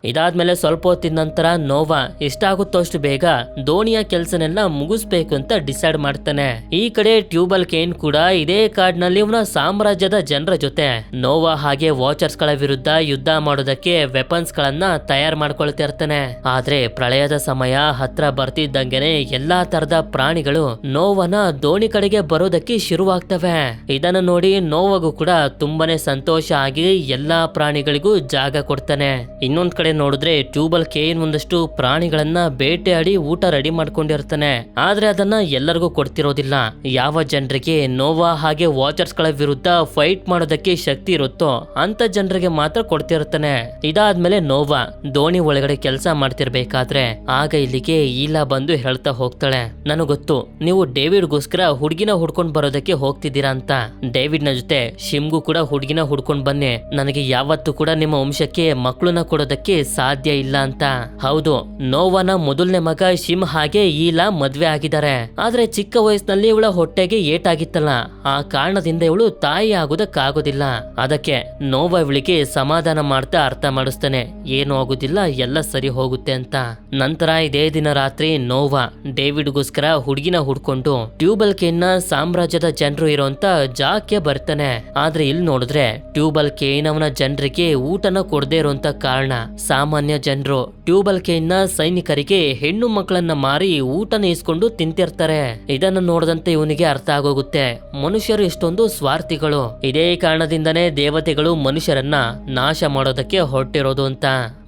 ಇದಾದ್ಮೇಲೆ ಸ್ವಲ್ಪ ಹೊತ್ತಿನ ನಂತರ ನೋವಾ ಎಷ್ಟಾಗುತ್ತೋ ಅಷ್ಟು ಬೇಗ ದೋಣಿಯ ಕೆಲಸನೆಲ್ಲ ಮುಗಿಸ್ಬೇಕು ಅಂತ ಡಿಸೈಡ್ ಮಾಡ್ತಾನೆ. ಈ ಕಡೆ ಟ್ಯೂಬಲ್ ಕೇನ್ ಕೂಡ ಇದೇ ಕಾಡ್ನಲ್ಲಿ ಇವನ ಸಾಮ್ರಾಜ್ಯದ ಜನರ ಜೊತೆ ನೋವಾ ಹಾಗೆ ವಾಚರ್ಸ್ ಗಳ ವಿರುದ್ಧ ಯುದ್ಧ ಮಾಡೋದಕ್ಕೆ ವೆಪನ್ಸ್ ಗಳನ್ನ ತಯಾರು ಮಾಡ್ಕೊಳ್ತಿರ್ತಾನೆ. ಆದ್ರೆ ಪ್ರಳಯದ ಸಮಯ ಹತ್ರ ಬರ್ತಿದ್ದಂಗೆನೆ ಎಲ್ಲಾ ತರದ ಪ್ರಾಣಿಗಳು ನೋವನ ದೋಣಿ ಕಡೆಗೆ ಬರೋದಕ್ಕೆ ಶುರುವಾಗ್ತವೆ. ಇದನ್ನ ನೋಡಿ ನೋವಾಗೂ ಕೂಡ ತುಂಬಾನೇ ಸಂತೋಷ ಆಗಿ ಎಲ್ಲಾ ಪ್ರಾಣಿಗಳಿಗೂ ಜಾಗ ಕೊಡ್ತಾನೆ. ಇನ್ನೊಂದ್ ಕಡೆ ನೋಡಿದ್ರೆ ಟ್ಯೂಬಲ್ ಕೇನ್ ಒಂದಷ್ಟು ಪ್ರಾಣಿಗಳನ್ನ ಬೇಟೆಯಾಡಿ ಊಟ ರೆಡಿ ಮಾಡ್ಕೊಂಡಿರ್ತಾನೆ. ಆದ್ರೆ ಅದನ್ನ ಎಲ್ಲರಿಗೂ ಕೊಡ್ತಿರೋದಿಲ್ಲ. ಯಾವ ಜನರಿಗೆ ನೋವಾ ಹಾಗೆ ವಾಚರ್ಸ್ ಗಳ ವಿರುದ್ಧ ಫೈಟ್ ಮಾಡೋದಕ್ಕೆ ಶಕ್ತಿ ಇರುತ್ತೋ ಅಂತ ಜನರಿಗೆ ಮಾತ್ರ ಕೊಡ್ತಿರ್ತಾನೆ. ಇದಾದ್ಮೇಲೆ ನೋವಾ ದೋಣಿ ಒಳಗಡೆ ಕೆಲಸ ಮಾಡ್ತಿರ್ಬೇಕಾದ್ರೆ ಆಗ ಇಲ್ಲಿಗೆ ಈಲಾ ಬಂದು ಹೇಳ್ತಾ ಹೋಗ್ತಾಳೆ, ನನಗೆ ಗೊತ್ತು ನೀವು ಡೇವಿಡ್ಗೋಸ್ಕರ ಹುಡುಗಿನ ಹುಡ್ಕೊಂಡ್ ಬರೋದಕ್ಕೆ ಹೋಗ್ತಿದ್ದೀರಾ ಅಂತ. ಡೇವಿಡ್ ನ ಜೊತೆ ಶಿಮ್ಗೂ ಕೂಡ ಹುಡುಗಿನ ಹುಡ್ಕೊಂಡ್ ಬನ್ನಿ, ನನಗೆ ಯಾವತ್ತೂ ಕೂಡ ನಿಮ್ಮ ವಂಶಕ್ಕೆ ಮಕ್ಕಳನ್ನ ಕೊಡೋದಕ್ಕೆ ಸಾಧ್ಯ ಇಲ್ಲ ಅಂತ. ಹೌದು, ನೋವನ ಮೊದಲನೇ ಮಗ ಶಿಮ್ ಹಾಗೆ ಈಲಾ ಮದ್ವೆ ಆಗಿದ್ದಾರೆ. ಆದ್ರೆ ಚಿಕ್ಕ ವಯಸ್ಸಿನಲ್ಲಿ ಇವಳ ಹೊಟ್ಟೆಗೆ ಏಟಾಗಿತ್ತಲ್ಲ, ಆ ಕಾರಣದಿಂದ ಇವಳು ತಾಯಿ ಆಗೋದಕ್ಕಾಗೋದಿಲ್ಲ. ಅದಕ್ಕೆ ನೋವಾ ಇವಳಿಗೆ ಸಮಾಧಾನ ಮಾಡ್ತಾ ಅರ್ಥ ಮಾಡಿಸ್ತಾನೆ, ಏನು ಆಗುದಿಲ್ಲ, ಎಲ್ಲ ಸರಿ ಹೋಗುತ್ತೆ ಅಂತ. ನಂತರ ಇದೇ ದಿನ ರಾತ್ರಿ ನೋವಾ ಡೇವಿಡ್ಗೋಸ್ಕರ ಹುಡುಗಿನ ಹುಡ್ಕೊಂಡು ಟ್ಯೂಬಲ್ ಕೇನ್ ನ ಸಾಮ್ರಾಜ್ಯದ ಜನರು ಇರೋಂತ ಜಾಗಕ್ಕೆ ಬರ್ತಾನೆ. ಆದ್ರೆ ಇಲ್ಲಿ ನೋಡಿದ್ರೆ ಟ್ಯೂಬಲ್ ಕೇನ್ ಅವನ ಜನರಿಗೆ ಊಟನ ಕೊಡದೇ ಇರೋಂತ ಕಾರಣ ಸಾಮಾನ್ಯ ಜನರು ಟ್ಯೂಬಲ್ ಕೇನ್ ನ ಸೈನಿಕರಿಗೆ ಹೆಣ್ಣು ಮಕ್ಕಳನ್ನ ಮಾರಿ ಊಟನ ಇಸ್ಕೊಂಡು ತಿಂತಿರ್ತಾರೆ. ಇದನ್ನು ನೋಡದಂತೆ ಇವನಿಗೆ ಅರ್ಥ ಆಗೋಗುತ್ತೆ, ಮನುಷ್ಯರು ಎಷ್ಟೊಂದು ಸ್ವಾರ್ಥಿಗಳು. ಇದೇ ಕಾರಣದಿಂದನೇ ದೇವತೆಗಳು ಮನುಷ್ಯರನ್ನ ನಾಶ ಮಾಡೋದಕ್ಕೆ ಹೊರಟಿರೋದು ಅಂತ.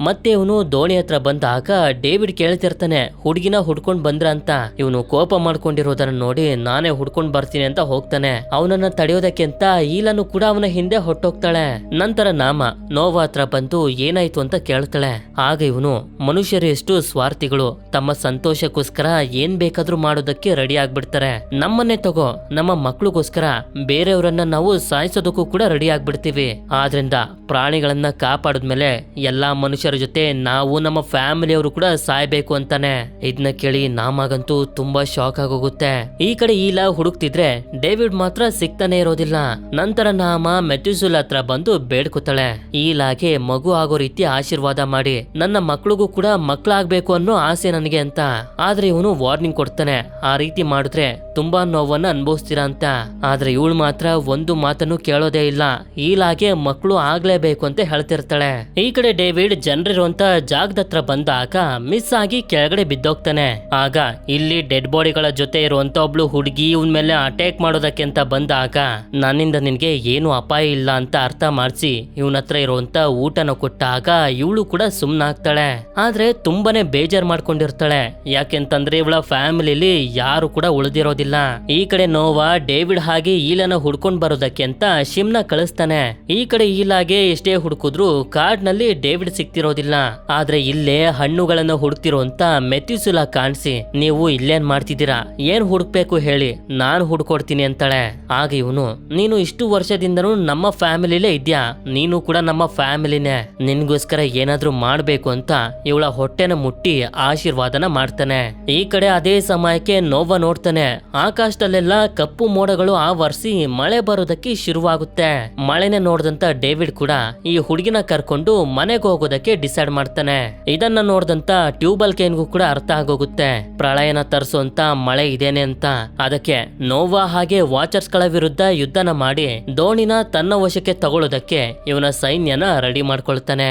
ಮತ್ತೆ ಇವನು ದೋಣಿ ಹತ್ರ ಬಂದಾಗ ಡೇವಿಡ್ ಕೇಳ್ತಿರ್ತಾನೆ, ಹುಡುಗಿನ ಹುಡ್ಕೊಂಡ್ ಬಂದ್ರ ಅಂತ. ಇವನು ಕೋಪ ಮಾಡ್ಕೊಂಡಿರೋದನ್ನ ನೋಡಿ ನಾನೇ ಹುಡ್ಕೊಂಡ್ ಬರ್ತೀನಿ ಅಂತ ಹೋಗ್ತಾನೆ. ಅವನನ್ನ ತಡೆಯೋದಕ್ಕೆ ಅಂತ ಈಲನು ಕೂಡ ಅವನ ಹಿಂದೆ ಹೊಟ್ಟೋಗ್ತಾಳೆ. ನಂತರ ನಾಮ ನೋವಾ ಹತ್ರ ಬಂದು ಏನಾಯ್ತು ಅಂತ ಕೇಳ್ತಾಳೆ. ಆಗ ಇವನು ಮನುಷ್ಯರು ಎಷ್ಟು ಸ್ವಾರ್ಥಿಗಳು, ತಮ್ಮ ಸಂತೋಷಕ್ಕೋಸ್ಕರ ಏನ್ ಬೇಕಾದ್ರೂ ಮಾಡೋದಕ್ಕೆ ರೆಡಿ ಆಗ್ಬಿಡ್ತಾರೆ. ನಮ್ಮನ್ನೇ ತಗೋ, ನಮ್ಮ ಮಕ್ಳಿಗೋಸ್ಕರ ಬೇರೆಯವರನ್ನ ನಾವು ಸಾಯಿಸೋದಕ್ಕೂ ಕೂಡ ರೆಡಿ ಆಗ್ಬಿಡ್ತೀವಿ. ಆದ್ರಿಂದ ಪ್ರಾಣಿಗಳನ್ನ ಕಾಪಾಡಿದ್ಮೇಲೆ ಎಲ್ಲಾ ಮನುಷ್ಯರ ಜೊತೆ ನಾವು ನಮ್ಮ ಫ್ಯಾಮಿಲಿಯವರು ಕೂಡ ಸಾಯ್ಬೇಕು ಅಂತಾನೆ. ಇದನ್ನ ಕೇಳಿ ನಾಮಗಂತೂ ತುಂಬಾ ಶಾಕ್ ಆಗೋಗುತ್ತೆ. ಈ ಕಡೆ ಈಲಾ ಹುಡುಕ್ತಿದ್ರೆ ಡೇವಿಡ್ ಮಾತ್ರ ಸಿಗ್ತಾನೆ ಇರೋದಿಲ್ಲ. ನಂತರ ನಾಮ ಮೆಥುಸೆಲಾ ಹತ್ರ ಬಂದು ಬೇಡ್ಕೊತಾಳೆ, ಈಲಾಗೆ ಮಗು ಆಗೋ ರೀತಿ ಆಶೀರ್ವಾದ ಮಾಡಿ, ನನ್ನ ಮಕ್ಳಿಗೂ ಕೂಡ ಮಕ್ಳಾಗ್ಬೇಕು ಅನ್ನೋ ಆಸೆ ನನಗೆ ಅಂತ. ಆದ್ರೆ ಇವನು ವಾರ್ನಿಂಗ್ ಕೊಡ್ತಾನೆ, ಆ ರೀತಿ ಮಾಡಿದ್ರೆ ತುಂಬಾ ನೋವನ್ನ ಅನುಭವಿಸ್ತೀರಾ ಅಂತ. ಆದ್ರೆ ಇವಳು ಮಾತ್ರ ಒಂದು ಮಾತನ್ನು ಕೇಳೋದೇ ಇಲ್ಲ, ಈಲಾಗೆ ಮಕ್ಕಳು ಆಗ್ಲೇಬೇಕು ಅಂತ ಹೇಳ್ತಿರ್ತಾಳೆ. ಈ ಕಡೆ ಡೇವಿಡ್ ಜನರಿರುವಂತ ಜಾಗದ ಹತ್ರ ಬಂದಾಗ ಮಿಸ್ ಆಗಿ ಕೆಳಗಡೆ ಬಿದ್ದೋಗ್ತಾನೆ. ಆಗ ಇಲ್ಲಿ ಡೆಡ್ ಬಾಡಿಗಳ ಜೊತೆ ಇರುವಂತ ಒಬ್ಳು ಹುಡುಗಿ ಇವನ್ ಮೇಲೆ ಅಟ್ಯಾಕ್ ಮಾಡೋದಕ್ಕೆ ಅಂತ ಬಂದಾಗ ನನ್ನಿಂದ ನಿನ್ಗೆ ಏನು ಅಪಾಯ ಇಲ್ಲ ಅಂತ ಅರ್ಥ ಮಾಡಿಸಿ ಇವನ ಹತ್ರ ಇರುವಂತ ಊಟನ ಕೊಟ್ಟಾಗ ಇವಳು ಕೂಡ ಸುಮ್ನಾಗ್ತಾಳೆ. ಆದ್ರೆ ತುಂಬಾನೇ ಬೇಜಾರ್ ಮಾಡ್ಕೊಂಡಿರ್ತಾಳೆ, ಯಾಕೆಂತಂದ್ರೆ ಇವಳ ಫ್ಯಾಮಿಲಿಲಿ ಯಾರು ಕೂಡ ಉಳಿದಿರೋದಿಲ್ಲ. ಈ ಕಡೆ ನೋವಾ ಡೇವಿಡ್ ಹಾಗೆ ಈಲನ ಹುಡ್ಕೊಂಡ್ ಬರೋದಕ್ಕೆ ಅಂತ ಶಿಮ್ನ ಕಳಿಸ್ತಾನೆ. ಈ ಕಡೆ ಈಲಾಗೆ ಎಷ್ಟೇ ಹುಡುಕಿದ್ರು ಕಾಡ್ನಲ್ಲಿ ಡೇವಿಡ್ ಸಿಕ್ತಿರೋದಿಲ್ಲ. ಆದ್ರೆ ಇಲ್ಲೇ ಹಣ್ಣುಗಳನ್ನ ಹುಡುಕ್ತಿರೋಂತ ಮೆಥುಸೆಲಾ ಕಾಣಿಸಿ, ನೀವು ಇಲ್ಲೇನ್ ಮಾಡ್ತಿದ್ದೀರಾ, ಏನ್ ಹುಡುಕ್ಬೇಕು ಹೇಳಿ, ನಾನ್ ಹುಡ್ಕೊಡ್ತೀನಿ ಅಂತಾಳೆ. ಆಗ ಇವನು, ನೀನು ಇಷ್ಟು ವರ್ಷದಿಂದನೂ ನಮ್ಮ ಫ್ಯಾಮಿಲಿಲೇ ಇದ್ಯಾ, ನೀನು ಕೂಡ ನಮ್ಮ ಫ್ಯಾಮಿಲಿನೇ, ನಿನ್ಗೋಸ್ಕರ ಏನಾದ್ರೂ ಮಾಡ್ಬೇಕು ಅಂತ ಇವಳ ಹೊಟ್ಟೆನ ಮುಟ್ಟಿ ಆಶೀರ್ವಾದನ ಮಾಡ್ತಾನೆ. ಈ ಕಡೆ ಅದೇ ಸಮಯಕ್ಕೆ ನೋವಾ ನೋಡ್ತಾನೆ, ಆಕಾಶದಲ್ಲೆಲ್ಲ ಕಪ್ಪು ಮೋಡಗಳು ಆವರಿಸಿ ಮಳೆ ಬರೋದಕ್ಕೆ ಶುರುವಾಗುತ್ತೆ. ಮಳೆನೆ ನೋಡ್ದಂತ ಡೇವಿಡ್ ಕೂಡ ಈ ಹುಡುಗಿನ ಕರ್ಕೊಂಡು ಮನೆಗೆ ಹೋಗೋದಕ್ಕೆ ಡಿಸೈಡ್ ಮಾಡ್ತಾನೆ. ಇದನ್ನ ನೋಡ್ದಂತ ಟ್ಯೂಬಲ್ ಕೇನ್ಗೂ ಕೂಡ ಅರ್ಥ ಆಗೋಗುತ್ತೆ, ಪ್ರಳಯನ ತರಿಸುವಂತ ಮಳೆ ಇದೇನೆ ಅಂತ. ಅದಕ್ಕೆ ನೋವಾ ಹಾಗೆ ವಾಚರ್ಸ್ ಗಳ ವಿರುದ್ಧ ಯುದ್ಧನ ಮಾಡಿ ದೋಣಿನ ತನ್ನ ವಶಕ್ಕೆ ತಗೊಳ್ಳೋದಕ್ಕೆ ಇವನ ಸೈನ್ಯನ ರೆಡಿ ಮಾಡ್ಕೊಳ್ತಾನೆ.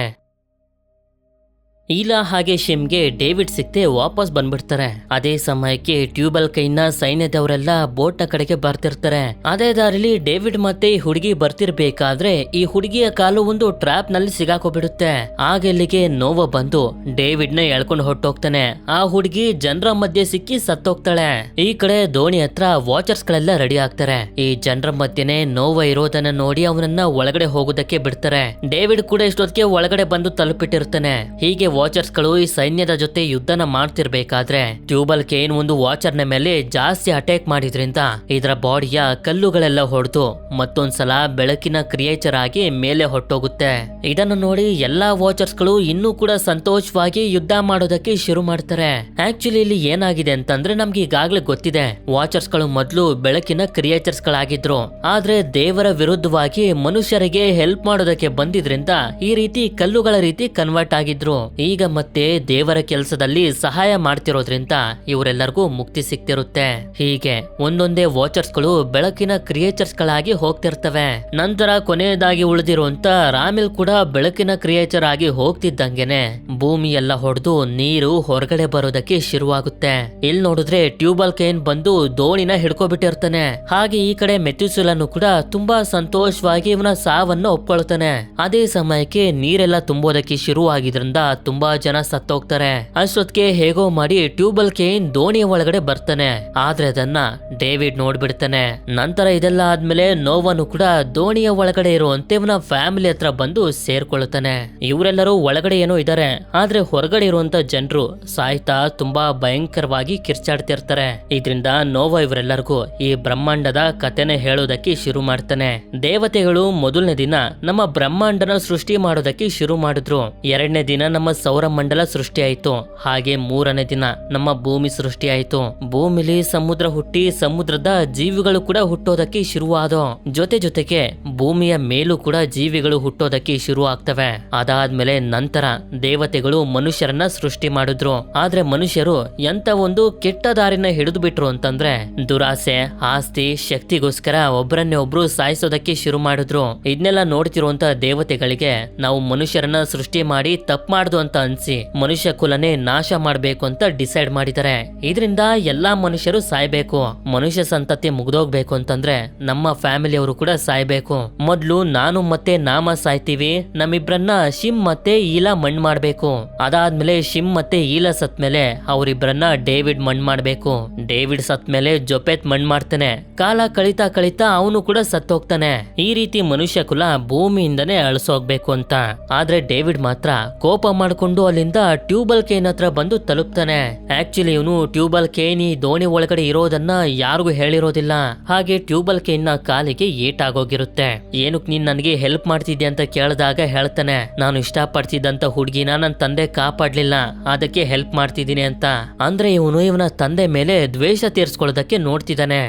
ಈಲಾ ಹಾಗೆ ಶಿಮ್ಗೆ ಡೇವಿಡ್ ಸಿಕ್ತೆ ವಾಪಸ್ ಬಂದ್ಬಿಡ್ತಾರೆ. ಅದೇ ಸಮಯಕ್ಕೆ ಟ್ಯೂಬಲ್ ಕೈನ ಸೈನ್ಯದವರೆಲ್ಲ ಬೋಟ್ ನ ಕಡೆಗೆ ಬರ್ತಿರ್ತಾರೆ. ಅದೇ ದಾರಿಲಿ ಡೇವಿಡ್ ಮತ್ತೆ ಈ ಹುಡುಗಿ ಬರ್ತಿರ್ಬೇಕಾದ್ರೆ ಈ ಹುಡುಗಿಯ ಕಾಲು ಒಂದು ಟ್ರ್ಯಾಪ್ ನಲ್ಲಿ ಸಿಗಾಕೋಬಿಡುತ್ತೆ. ಆಗ ಇಲ್ಲಿಗೆ ನೋವಾ ಬಂದು ಡೇವಿಡ್ ನ ಎಳ್ಕೊಂಡು ಹೊಟ್ಟೋಗ್ತಾನೆ. ಆ ಹುಡುಗಿ ಜನರ ಮಧ್ಯೆ ಸಿಕ್ಕಿ ಸತ್ತೋಗ್ತಾಳೆ. ಈ ಕಡೆ ದೋಣಿ ಹತ್ರ ವಾಚರ್ಸ್ ಗಳೆಲ್ಲ ರೆಡಿ ಆಗ್ತಾರೆ. ಈ ಜನರ ಮಧ್ಯೆನೆ ನೋವಾ ಇರೋದನ್ನ ನೋಡಿ ಅವನನ್ನ ಒಳಗಡೆ ಹೋಗೋದಕ್ಕೆ ಬಿಡ್ತಾರೆ. ಡೇವಿಡ್ ಕೂಡ ಇಷ್ಟೊತ್ತಿಗೆ ಒಳಗಡೆ ಬಂದು ತಲುಪಿಟ್ಟಿರ್ತಾನೆ. ಹೀಗೆ ವಾಚರ್ಸ್ ಗಳು ಈ ಸೈನ್ಯದ ಜೊತೆ ಯುದ್ಧನ ಮಾಡ್ತಿರ್ಬೇಕಾದ್ರೆ ಟ್ಯೂಬಲ್ ಕೇನ್ ಒಂದು ವಾಚರ್ ನ ಮೇಲೆ ಜಾಸ್ತಿ ಅಟ್ಯಾಕ್ ಮಾಡಿದ್ರಿಂದ ಇದರ ಬಾಡಿಯ ಕಲ್ಲುಗಳೆಲ್ಲ ಹೊಡೆದು ಮತ್ತೊಂದ್ಸಲ ಬೆಳಕಿನ ಕ್ರಿಯೇಚರ್ ಆಗಿ ಮೇಲೆ ಹೊಟ್ಟೋಗುತ್ತೆ. ಇದನ್ನು ನೋಡಿ ಎಲ್ಲಾ ವಾಚರ್ಸ್ ಗಳು ಇನ್ನೂ ಕೂಡ ಸಂತೋಷವಾಗಿ ಯುದ್ಧ ಮಾಡೋದಕ್ಕೆ ಶುರು ಮಾಡ್ತಾರೆ. ಆಕ್ಚುಲಿ ಇಲ್ಲಿ ಏನಾಗಿದೆ ಅಂತಂದ್ರೆ ನಮ್ಗೆ ಈಗಾಗ್ಲೇ ಗೊತ್ತಿದೆ, ವಾಚರ್ಸ್ ಗಳು ಮೊದಲು ಬೆಳಕಿನ ಕ್ರಿಯೇಚರ್ಸ್ ಗಳಾಗಿದ್ರು. ಆದ್ರೆ ದೇವರ ವಿರುದ್ಧವಾಗಿ ಮನುಷ್ಯರಿಗೆ ಹೆಲ್ಪ್ ಮಾಡೋದಕ್ಕೆ ಬಂದಿದ್ರಿಂದ ಈ ರೀತಿ ಕಲ್ಲುಗಳ ರೀತಿ ಕನ್ವರ್ಟ್ ಆಗಿದ್ರು. ಈಗ ಮತ್ತೆ ದೇವರ ಕೆಲಸದಲ್ಲಿ ಸಹಾಯ ಮಾಡ್ತಿರೋದ್ರಿಂದ ಇವರೆಲ್ಲರಿಗೂ ಮುಕ್ತಿ ಸಿಕ್ತಿರುತ್ತೆ. ಹೀಗೆ ಒಂದೊಂದೇ ವಾಚರ್ಸ್ ಗಳು ಬೆಳಕಿನ ಕ್ರಿಯೇಚರ್ಸ್ ಗಳಾಗಿ ಹೋಗ್ತಿರ್ತವೆ. ನಂತರ ಕೊನೆಯದಾಗಿ ಉಳಿದಿರುವಂತ ರಾಮಿಲ್ ಕೂಡ ಬೆಳಕಿನ ಕ್ರಿಯೇಚರ್ ಆಗಿ ಹೋಗ್ತಿದ್ದಂಗೆನೆ ಭೂಮಿ ಎಲ್ಲ ಹೊಡೆದು ನೀರು ಹೊರಗಡೆ ಬರೋದಕ್ಕೆ ಶುರುವಾಗುತ್ತೆ. ಇಲ್ಲಿ ನೋಡಿದ್ರೆ ಟ್ಯೂಬಲ್ ಕೇನ್ ಬಂದು ದೋಣಿನ ಹಿಡ್ಕೊಬಿಟ್ಟಿರ್ತಾನೆ. ಹಾಗೆ ಈ ಕಡೆ ಮೆಥುಸೆಲಾನು ಕೂಡ ತುಂಬಾ ಸಂತೋಷವಾಗಿ ಇವನ ಸಾವನ್ನ ಒಪ್ಕೊಳ್ತಾನೆ. ಅದೇ ಸಮಯಕ್ಕೆ ನೀರೆಲ್ಲ ತುಂಬೋದಕ್ಕೆ ಶುರುವಾಗಿದ್ರಿಂದ ತುಂಬಾ ಜನ ಸತ್ತೋಗ್ತಾರೆ. ಅಷ್ಟೊತ್ತಿಗೆ ಹೇಗೋ ಮಾಡಿ ಟ್ಯೂಬಲ್ ಕೇನ್ ದೋಣಿಯ ಒಳಗಡೆ ಬರ್ತಾನೆ. ಆದ್ರೆ ಅದನ್ನ ಡೇವಿಡ್ ನೋಡ್ಬಿಡ್ತಾನೆ. ನಂತರ ಇದೆಲ್ಲ ಆದ್ಮೇಲೆ ನೋವನು ಕೂಡ ದೋಣಿಯ ಒಳಗಡೆ ಇರುವಂತೆ ಇವನ ಫ್ಯಾಮಿಲಿ ಹತ್ರ ಬಂದು ಸೇರ್ಕೊಳ್ತಾನೆ. ಇವರೆಲ್ಲರೂ ಒಳಗಡೆ ಏನೋ ಇದಾರೆ, ಆದ್ರೆ ಹೊರಗಡೆ ಇರುವಂತ ಜನರು ಸಾಯ್ತಾ ತುಂಬಾ ಭಯಂಕರವಾಗಿ ಕಿರ್ಚಾಡ್ತಿರ್ತಾರೆ. ಇದರಿಂದ ನೋವಾ ಇವರೆಲ್ಲರಿಗೂ ಈ ಬ್ರಹ್ಮಾಂಡದ ಕಥೆನ ಹೇಳೋದಕ್ಕೆ ಶುರು ಮಾಡ್ತಾನೆ. ದೇವತೆಗಳು ಮೊದಲನೇ ದಿನ ನಮ್ಮ ಬ್ರಹ್ಮಾಂಡನ ಸೃಷ್ಟಿ ಮಾಡೋದಕ್ಕೆ ಶುರು ಮಾಡಿದ್ರು. ಎರಡನೇ ದಿನ ನಮ್ಮ ಸೌರಮಂಡಲ ಸೃಷ್ಟಿ ಆಯ್ತು. ಹಾಗೆ ಮೂರನೇ ದಿನ ನಮ್ಮ ಭೂಮಿ ಸೃಷ್ಟಿ ಆಯ್ತು. ಭೂಮಿಲಿ ಸಮುದ್ರ ಹುಟ್ಟಿ ಸಮುದ್ರದ ಜೀವಿಗಳು ಕೂಡ ಹುಟ್ಟೋದಕ್ಕೆ ಶುರುವಾದೋ. ಜೊತೆಗೆ ಭೂಮಿಯ ಮೇಲೂ ಕೂಡ ಜೀವಿಗಳು ಹುಟ್ಟೋದಕ್ಕೆ ಶುರು ಆಗ್ತವೆ. ಅದಾದ್ಮೇಲೆ ನಂತರ ದೇವತೆಗಳು ಮನುಷ್ಯರನ್ನ ಸೃಷ್ಟಿ ಮಾಡಿದ್ರು. ಆದ್ರೆ ಮನುಷ್ಯರು ಎಂತ ಒಂದು ಕೆಟ್ಟ ದಾರಿನ ಹಿಡಿದು ಬಿಟ್ರು ಅಂತಂದ್ರೆ ದುರಾಸೆ, ಆಸ್ತಿ, ಶಕ್ತಿಗೋಸ್ಕರ ಒಬ್ಬರನ್ನೇ ಒಬ್ರು ಸಾಯಿಸೋದಕ್ಕೆ ಶುರು ಮಾಡಿದ್ರು. ಇದನ್ನೆಲ್ಲ ನೋಡ್ತಿರುವಂತ ದೇವತೆಗಳಿಗೆ ನಾವು ಮನುಷ್ಯರನ್ನ ಸೃಷ್ಟಿ ಮಾಡಿ ತಪ್ಪು ಮಾಡ್ದು ಅಂತ ಅನ್ಸಿ ಮನುಷ್ಯ ಕುಲನೇ ನಾಶ ಮಾಡ್ಬೇಕು ಅಂತ ಡಿಸೈಡ್ ಮಾಡಿದ್ದಾರೆ. ಇದರಿಂದ ಎಲ್ಲಾ ಮನುಷ್ಯರು ಸಾಯ್ಬೇಕು. ಮನುಷ್ಯ ಸಂತತಿ ಮುಗ್ದೋಗ್ಬೇಕು ಅಂತಂದ್ರೆ ನಮ್ಮ ಫ್ಯಾಮಿಲಿಯವರು ಕೂಡ ಸಾಯ್ಬೇಕು. ಮೊದ್ಲು ನಾನು ಮತ್ತೆ ನಾಮ ಸಾಯ್ತೀವಿ, ನಮ್ಮಿಬ್ರನ್ನ ಶಿಮ್ ಮತ್ತೆ ಈಲಾ ಮಣ್ಣು ಮಾಡ್ಬೇಕು. ಅದಾದ್ಮೇಲೆ ಶಿಮ್ ಮತ್ತೆ ಈಲಾ ಸತ್ಮೇಲೆ ಅವರಿಬ್ರನ್ನ ಡೇವಿಡ್ ಮಣ್ಣು ಮಾಡ್ಬೇಕು. ಡೇವಿಡ್ ಸತ್ಮೇಲೆ ಜೊಪೆತ್ ಮಣ್ಣು ಮಾಡ್ತಾನೆ. ಕಾಲ ಕಳಿತಾ ಕಳಿತಾ ಅವನು ಕೂಡ ಸತ್ತೋಗ್ತಾನೆ. ಈ ರೀತಿ ಮನುಷ್ಯ ಕುಲ ಭೂಮಿಯಿಂದನೇ ಅಳಿಸೋಗ್ಬೇಕು ಅಂತ. ಆದ್ರೆ ಡೇವಿಡ್ ಮಾತ್ರ ಕೋಪ ಮಾಡ್ಕೊಂಡು ಮಾಡ್ಕೊಂಡು ಅಲ್ಲಿಂದ ಟ್ಯೂಬಲ್ ಕೇನ್ ಹತ್ರ ಬಂದು ತಲುಪ್ತಾನೆ. ಆಕ್ಚುಲಿ ಇವನು ಟ್ಯೂಬಲ್ ಕೇನ್ ಈ ದೋಣಿ ಒಳಗಡೆ ಇರೋದನ್ನ ಯಾರಿಗೂ ಹೇಳಿರೋದಿಲ್ಲ. ಹಾಗೆ ಟ್ಯೂಬಲ್ ಕೇನ್ ನ ಕಾಲಿಗೆ ಏಟಾಗೋಗಿರುತ್ತೆ. ಏನಕ್ ನೀನ್ ನನಗೆ ಹೆಲ್ಪ್ ಮಾಡ್ತಿದ್ಯಾ ಅಂತ ಕೇಳಿದಾಗ ಹೇಳ್ತಾನೆ, ನಾನು ಇಷ್ಟಪಡ್ತಿದ್ದಂತ ಹುಡುಗಿನ ನನ್ನ ತಂದೆ ಕಾಪಾಡ್ಲಿಲ್ಲ, ಅದಕ್ಕೆ ಹೆಲ್ಪ್ ಮಾಡ್ತಿದ್ದೀನಿ ಅಂತ. ಅಂದ್ರೆ ಇವನ ತಂದೆ ಮೇಲೆ ದ್ವೇಷ ತೀರ್ಸ್ಕೊಳ್ಳೋದಕ್ಕೆ ನೋಡ್ತಿದ್ದಾನೆ.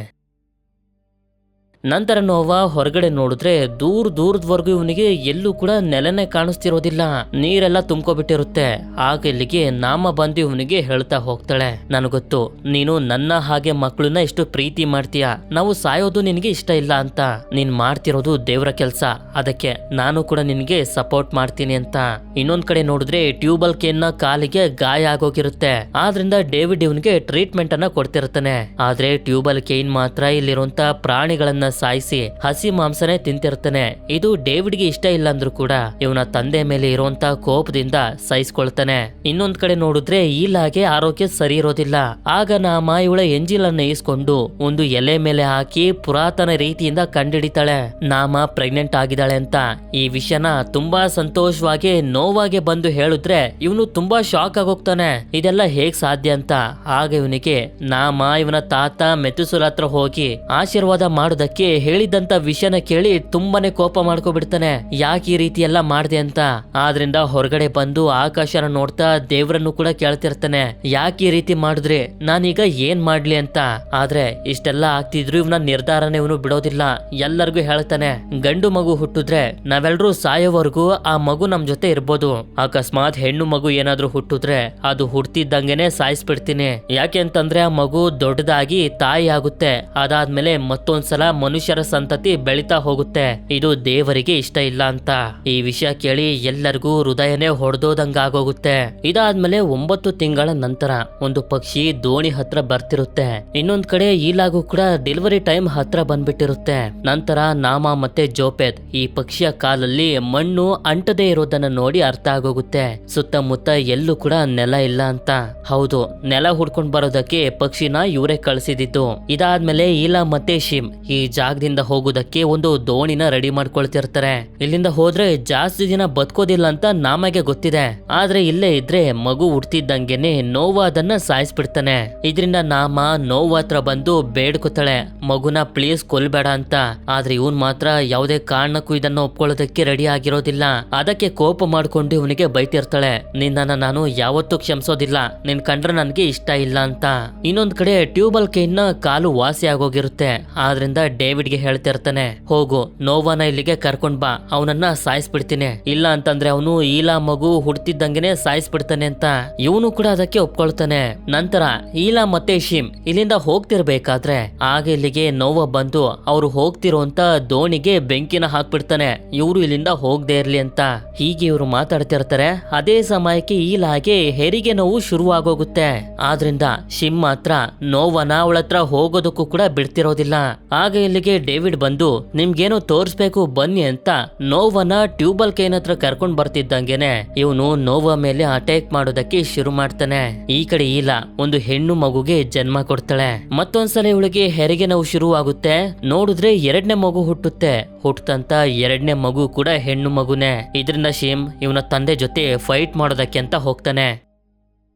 ನಂತರ ನೋವಾ ಹೊರಗಡೆ ನೋಡಿದ್ರೆ ದೂರದವರೆಗೂ ಇವನಿಗೆ ಎಲ್ಲೂ ಕೂಡ ನೆಲನೆ ಕಾಣಿಸ್ತಿರೋದಿಲ್ಲ, ನೀರೆಲ್ಲ ತುಂಬ್ಕೊಬಿಟ್ಟಿರುತ್ತೆ. ಆಗ ಇಲ್ಲಿಗೆ ನಾಮ ಬಂದು ಇವನಿಗೆ ಹೇಳ್ತಾ ಹೋಗ್ತಾಳೆ, ನನಗೊತ್ತು ನೀನು ನನ್ನ ಹಾಗೆ ಮಕ್ಕಳನ್ನ ಎಷ್ಟು ಪ್ರೀತಿ ಮಾಡ್ತೀಯ, ನಾವು ಸಾಯೋದು ನಿನಗೆ ಇಷ್ಟ ಇಲ್ಲ ಅಂತ. ನೀನ್ ಮಾಡ್ತಿರೋದು ದೇವ್ರ ಕೆಲ್ಸ, ಅದಕ್ಕೆ ನಾನು ಕೂಡ ನಿನ್ಗೆ ಸಪೋರ್ಟ್ ಮಾಡ್ತೀನಿ ಅಂತ. ಇನ್ನೊಂದ್ ಕಡೆ ನೋಡಿದ್ರೆ ಟ್ಯೂಬಲ್ ಕೇನ್ ನ ಕಾಲಿಗೆ ಗಾಯ ಆಗೋಗಿರುತ್ತೆ. ಆದ್ರಿಂದ ಡೇವಿಡ್ ಇವನಿಗೆ ಟ್ರೀಟ್ಮೆಂಟ್ ಅನ್ನ ಕೊಡ್ತಿರ್ತಾನೆ. ಆದ್ರೆ ಟ್ಯೂಬಲ್ ಕೇನ್ ಮಾತ್ರ ಇಲ್ಲಿರುವಂತ ಪ್ರಾಣಿಗಳನ್ನ ಸಾಯಿಸಿ ಹಸಿ ಮಾಂಸನೇ ತಿಂತಿರ್ತಾನೆ. ಇದು ಡೇವಿಡ್ಗೆ ಇಷ್ಟ ಇಲ್ಲ ಅಂದ್ರೂ ಕೂಡ ಇವನ ತಂದೆ ಮೇಲೆ ಇರುವಂತ ಕೋಪದಿಂದ ಸಹಿಸ್ಕೊಳ್ತಾನೆ. ಇನ್ನೊಂದ್ ಕಡೆ ನೋಡಿದ್ರೆ ಈಲಾಗೆ ಆರೋಗ್ಯ ಸರಿ ಇರೋದಿಲ್ಲ. ಆಗ ನಾಮ ಇವಳ ಎಂಜಿಲ್ ಅನ್ನ ಇಸ್ಕೊಂಡು ಒಂದು ಎಲೆ ಮೇಲೆ ಹಾಕಿ ಪುರಾತನ ರೀತಿಯಿಂದ ಕಂಡಿಡಿತಾಳೆ ನಾಮ ಪ್ರೆಗ್ನೆಂಟ್ ಆಗಿದ್ದಾಳೆ ಅಂತ. ಈ ವಿಷಯನ ತುಂಬಾ ಸಂತೋಷವಾಗಿ ನೋವಾಗೆ ಬಂದು ಹೇಳಿದ್ರೆ ಇವನು ತುಂಬಾ ಶಾಕ್ ಆಗೋಗ್ತಾನೆ, ಇದೆಲ್ಲ ಹೇಗ್ ಸಾಧ್ಯ ಅಂತ. ಆಗ ಇವನಿಗೆ ನಾಮ ಇವನ ತಾತ ಮೆತುಸುಲ ಹತ್ರ ಹೋಗಿ ಆಶೀರ್ವಾದ ಮಾಡೋದಕ್ಕೆ ಹೇಳಿದಂತ ವಿಷಯನ ಕೇಳಿ ತುಂಬಾನೇ ಕೋಪ ಮಾಡ್ಕೊಬಿಡ್ತಾನೆ, ಯಾಕೆ ಈ ರೀತಿ ಎಲ್ಲ ಮಾಡ್ದೆ ಅಂತ. ಆದ್ರಿಂದ ಹೊರಗಡೆ ಬಂದು ಆಕಾಶನ ನೋಡ್ತಾ ದೇವ್ರನ್ನು ಕೂಡ ಕೇಳ್ತಿರ್ತಾನೆ, ಯಾಕೆ ಈ ರೀತಿ ಮಾಡಿದ್ರಿ, ನಾನೀಗ ಏನ್ ಮಾಡ್ಲಿ ಅಂತ. ಆದ್ರೆ ಇಷ್ಟೆಲ್ಲ ಆಗ್ತಿದ್ರು ಇವನ ನಿರ್ಧಾರನೇ ಇವನು ಬಿಡೋದಿಲ್ಲ. ಎಲ್ಲರಿಗೂ ಹೇಳ್ತಾನೆ, ಗಂಡು ಮಗು ಹುಟ್ಟಿದ್ರೆ ನಾವೆಲ್ಲರೂ ಸಾಯೋವರೆಗೂ ಆ ಮಗು ನಮ್ ಜೊತೆ ಇರ್ಬೋದು, ಅಕಸ್ಮಾತ್ ಹೆಣ್ಣು ಮಗು ಏನಾದ್ರೂ ಹುಟ್ಟಿದ್ರೆ ಅದು ಹುಡ್ತಿದ್ದಂಗೆನೆ ಸಾಯಿಸ್ಬಿಡ್ತೀನಿ. ಯಾಕೆ ಅಂತಂದ್ರೆ ಆ ಮಗು ದೊಡ್ಡದಾಗಿ ತಾಯಿ ಆಗುತ್ತೆ, ಅದಾದ್ಮೇಲೆ ಮತ್ತೊಂದ್ಸಲ ಮನುಷ್ಯರ ಸಂತತಿ ಬೆಳಿತಾ ಹೋಗುತ್ತೆ, ಇದು ದೇವರಿಗೆ ಇಷ್ಟ ಇಲ್ಲ ಅಂತ. ಈ ವಿಷಯ ಕೇಳಿ ಎಲ್ಲರಿಗೂ ಹೃದಯನೇ ಹೊಡೆದೋದಂಗಾಗೋಗುತ್ತೆ. ಇದಾದ್ಮೇಲೆ 9 ತಿಂಗಳ ನಂತರ ಒಂದು ಪಕ್ಷಿ ದೋಣಿ ಹತ್ರ ಬರ್ತಿರುತ್ತೆ. ಇನ್ನೊಂದ್ ಕಡೆ ಈಲಾಗೂ ಕೂಡ ಡೆಲಿವರಿ ಟೈಮ್ ಹತ್ರ ಬಂದ್ಬಿಟ್ಟಿರುತ್ತೆ. ನಂತರ ನಾಮ ಮತ್ತೆ ಜೋಪೆದ್ ಈ ಪಕ್ಷಿಯ ಕಾಲಲ್ಲಿ ಮಣ್ಣು ಅಂಟದೇ ಇರೋದನ್ನ ನೋಡಿ ಅರ್ಥ ಆಗೋಗುತ್ತೆ, ಸುತ್ತಮುತ್ತ ಎಲ್ಲೂ ಕೂಡ ನೆಲ ಇಲ್ಲ ಅಂತ. ಹೌದು, ನೆಲ ಹುಡ್ಕೊಂಡ್ ಬರೋದಕ್ಕೆ ಪಕ್ಷಿನ ಇವರೇ ಕಳಿಸಿದಿದ್ದು. ಇದಾದ್ಮೇಲೆ ಈಲಾ ಮತ್ತೆ ಶಿಮ್ ಈ ಜಾಗದಿಂದ ಹೋಗೋದಕ್ಕೆ ಒಂದು ದೋಣಿನ ರೆಡಿ ಮಾಡ್ಕೊಳ್ತಿರ್ತಾರೆ. ಇಲ್ಲಿಂದ ಹೋದ್ರೆ ಜಾಸ್ತಿ ದಿನ ಬದುಕೋದಿಲ್ಲ ಅಂತ ನಾಮಗೆ ಗೊತ್ತಿದೆ, ಆದ್ರೆ ಇಲ್ಲೇ ಇದ್ರೆ ಮಗು ಹುಡ್ತಿದ್ದಂಗೆನೆ ನೋವಾ ಅದನ್ನ ಸಾಯಿಸ್ಬಿಡ್ತಾನೆ. ಇದರಿಂದ ನಾಮ ನೋವಾ ಹತ್ರ ಬಂದು ಬೇಡ್ಕೊತಾಳೆ, ಮಗುನ ಪ್ಲೀಸ್ ಕೊಲ್ಬೇಡ ಅಂತ. ಆದ್ರೆ ಇವನ್ ಮಾತ್ರ ಯಾವುದೇ ಕಾರಣಕ್ಕೂ ಇದನ್ನ ಒಪ್ಕೊಳ್ಳೋದಕ್ಕೆ ರೆಡಿ ಆಗಿರೋದಿಲ್ಲ. ಅದಕ್ಕೆ ಕೋಪ ಮಾಡ್ಕೊಂಡು ಇವನಿಗೆ ಬೈತಿರ್ತಾಳೆ, ನಿನ್ನನ್ನ ನಾನು ಯಾವತ್ತೂ ಕ್ಷಮಿಸೋದಿಲ್ಲ, ನಿನ್ ಕಂಡ್ರೆ ನನ್ಗೆ ಇಷ್ಟ ಇಲ್ಲ ಅಂತ. ಇನ್ನೊಂದ್ ಕಡೆ ಟ್ಯೂಬಲ್ ಕೇನ್ ನ ಕಾಲು ವಾಸಿ ಆಗೋಗಿರುತ್ತೆ. ಆದ್ರಿಂದ ಡೇವಿಡ್ಗೆ ಹೇಳ್ತಿರ್ತಾನೆ, ಹೋಗು ನೋವಾನ ಇಲ್ಲಿಗೆ ಕರ್ಕೊಂಡ್ ಬಾ, ಅವನನ್ನ ಸಾಯಿಸ್ಬಿಡ್ತೀನಿ, ಇಲ್ಲ ಅಂತಂದ್ರೆ ಅವನು ಈಲಾ ಮಗು ಹುಡ್ತಿದ್ದಂಗೆನೆ ಸಾಯಿಸ್ಬಿಡ್ತಾನೆ ಅಂತ. ಇವನು ಕೂಡ ಅದಕ್ಕೆ ಒಪ್ಕೊಳ್ತಾನೆ. ನಂತರ ಈಲಾ ಮತ್ತೆ ಶಿಮ್ ಇಲ್ಲಿಂದ ಹೋಗ್ತಿರ್ಬೇಕಾದ್ರೆ ಆಗ ಇಲ್ಲಿಗೆ ನೋವಾ ಬಂದು ಅವ್ರು ಹೋಗ್ತಿರೋಂತ ದೋಣಿಗೆ ಬೆಂಕಿನ ಹಾಕ್ಬಿಡ್ತಾನೆ, ಇವ್ರು ಇಲ್ಲಿಂದ ಹೋಗದೆ ಇರ್ಲಿ ಅಂತ. ಹೀಗೆ ಇವ್ರು ಮಾತಾಡ್ತಿರ್ತಾರೆ. ಅದೇ ಸಮಯಕ್ಕೆ ಈಲಾಗೆ ಹೆರಿಗೆ ನೋವು ಶುರುವಾಗೋಗುತ್ತೆ. ಆದ್ರಿಂದ ಶಿಮ್ ಮಾತ್ರ ನೋವನ ಅವಳ ಹತ್ರ ಹೋಗೋದಕ್ಕೂ ಕೂಡ ಬಿಡ್ತಿರೋದಿಲ್ಲ. ಆಗ ಇಲ್ಲಿಗೆ ಡೇವಿಡ್ ಬಂದು ನಿಮ್ಗೇನೋ ತೋರಿಸ್ಬೇಕು ಬನ್ನಿ ಅಂತ ನೋವನ ಟ್ಯೂಬಲ್ ಕೇನ್ ಹತ್ರ ಕರ್ಕೊಂಡ್ ಬರ್ತಿದ್ದಂಗೆನೆ ಇವನು ನೋವಾ ಮೇಲೆ ಅಟ್ಯಾಕ್ ಮಾಡೋದಕ್ಕೆ ಶುರು ಮಾಡ್ತಾನೆ. ಈ ಕಡೆ ಈಲಾ ಒಂದು ಹೆಣ್ಣು ಮಗುಗೆ ಜನ್ಮ ಕೊಡ್ತಾಳೆ. ಮತ್ತೊಂದ್ಸಲ ಇವಳಿಗೆ ಹೆರಿಗೆ ನೋವು ಶುರು ಆಗುತ್ತೆ. ನೋಡಿದ್ರೆ 2ನೇ ಮಗು ಹುಟ್ಟುತ್ತೆ. ಹುಟ್ಟಂತ 2ನೇ ಮಗು ಕೂಡ ಹೆಣ್ಣು ಮಗುನೇ. ಇದರಿಂದ ಶಿಮ್ ಇವನ ತಂದೆ ಜೊತೆ ಫೈಟ್ ಮಾಡೋದಕ್ಕೆ ಅಂತ ಹೋಗ್ತಾನೆ.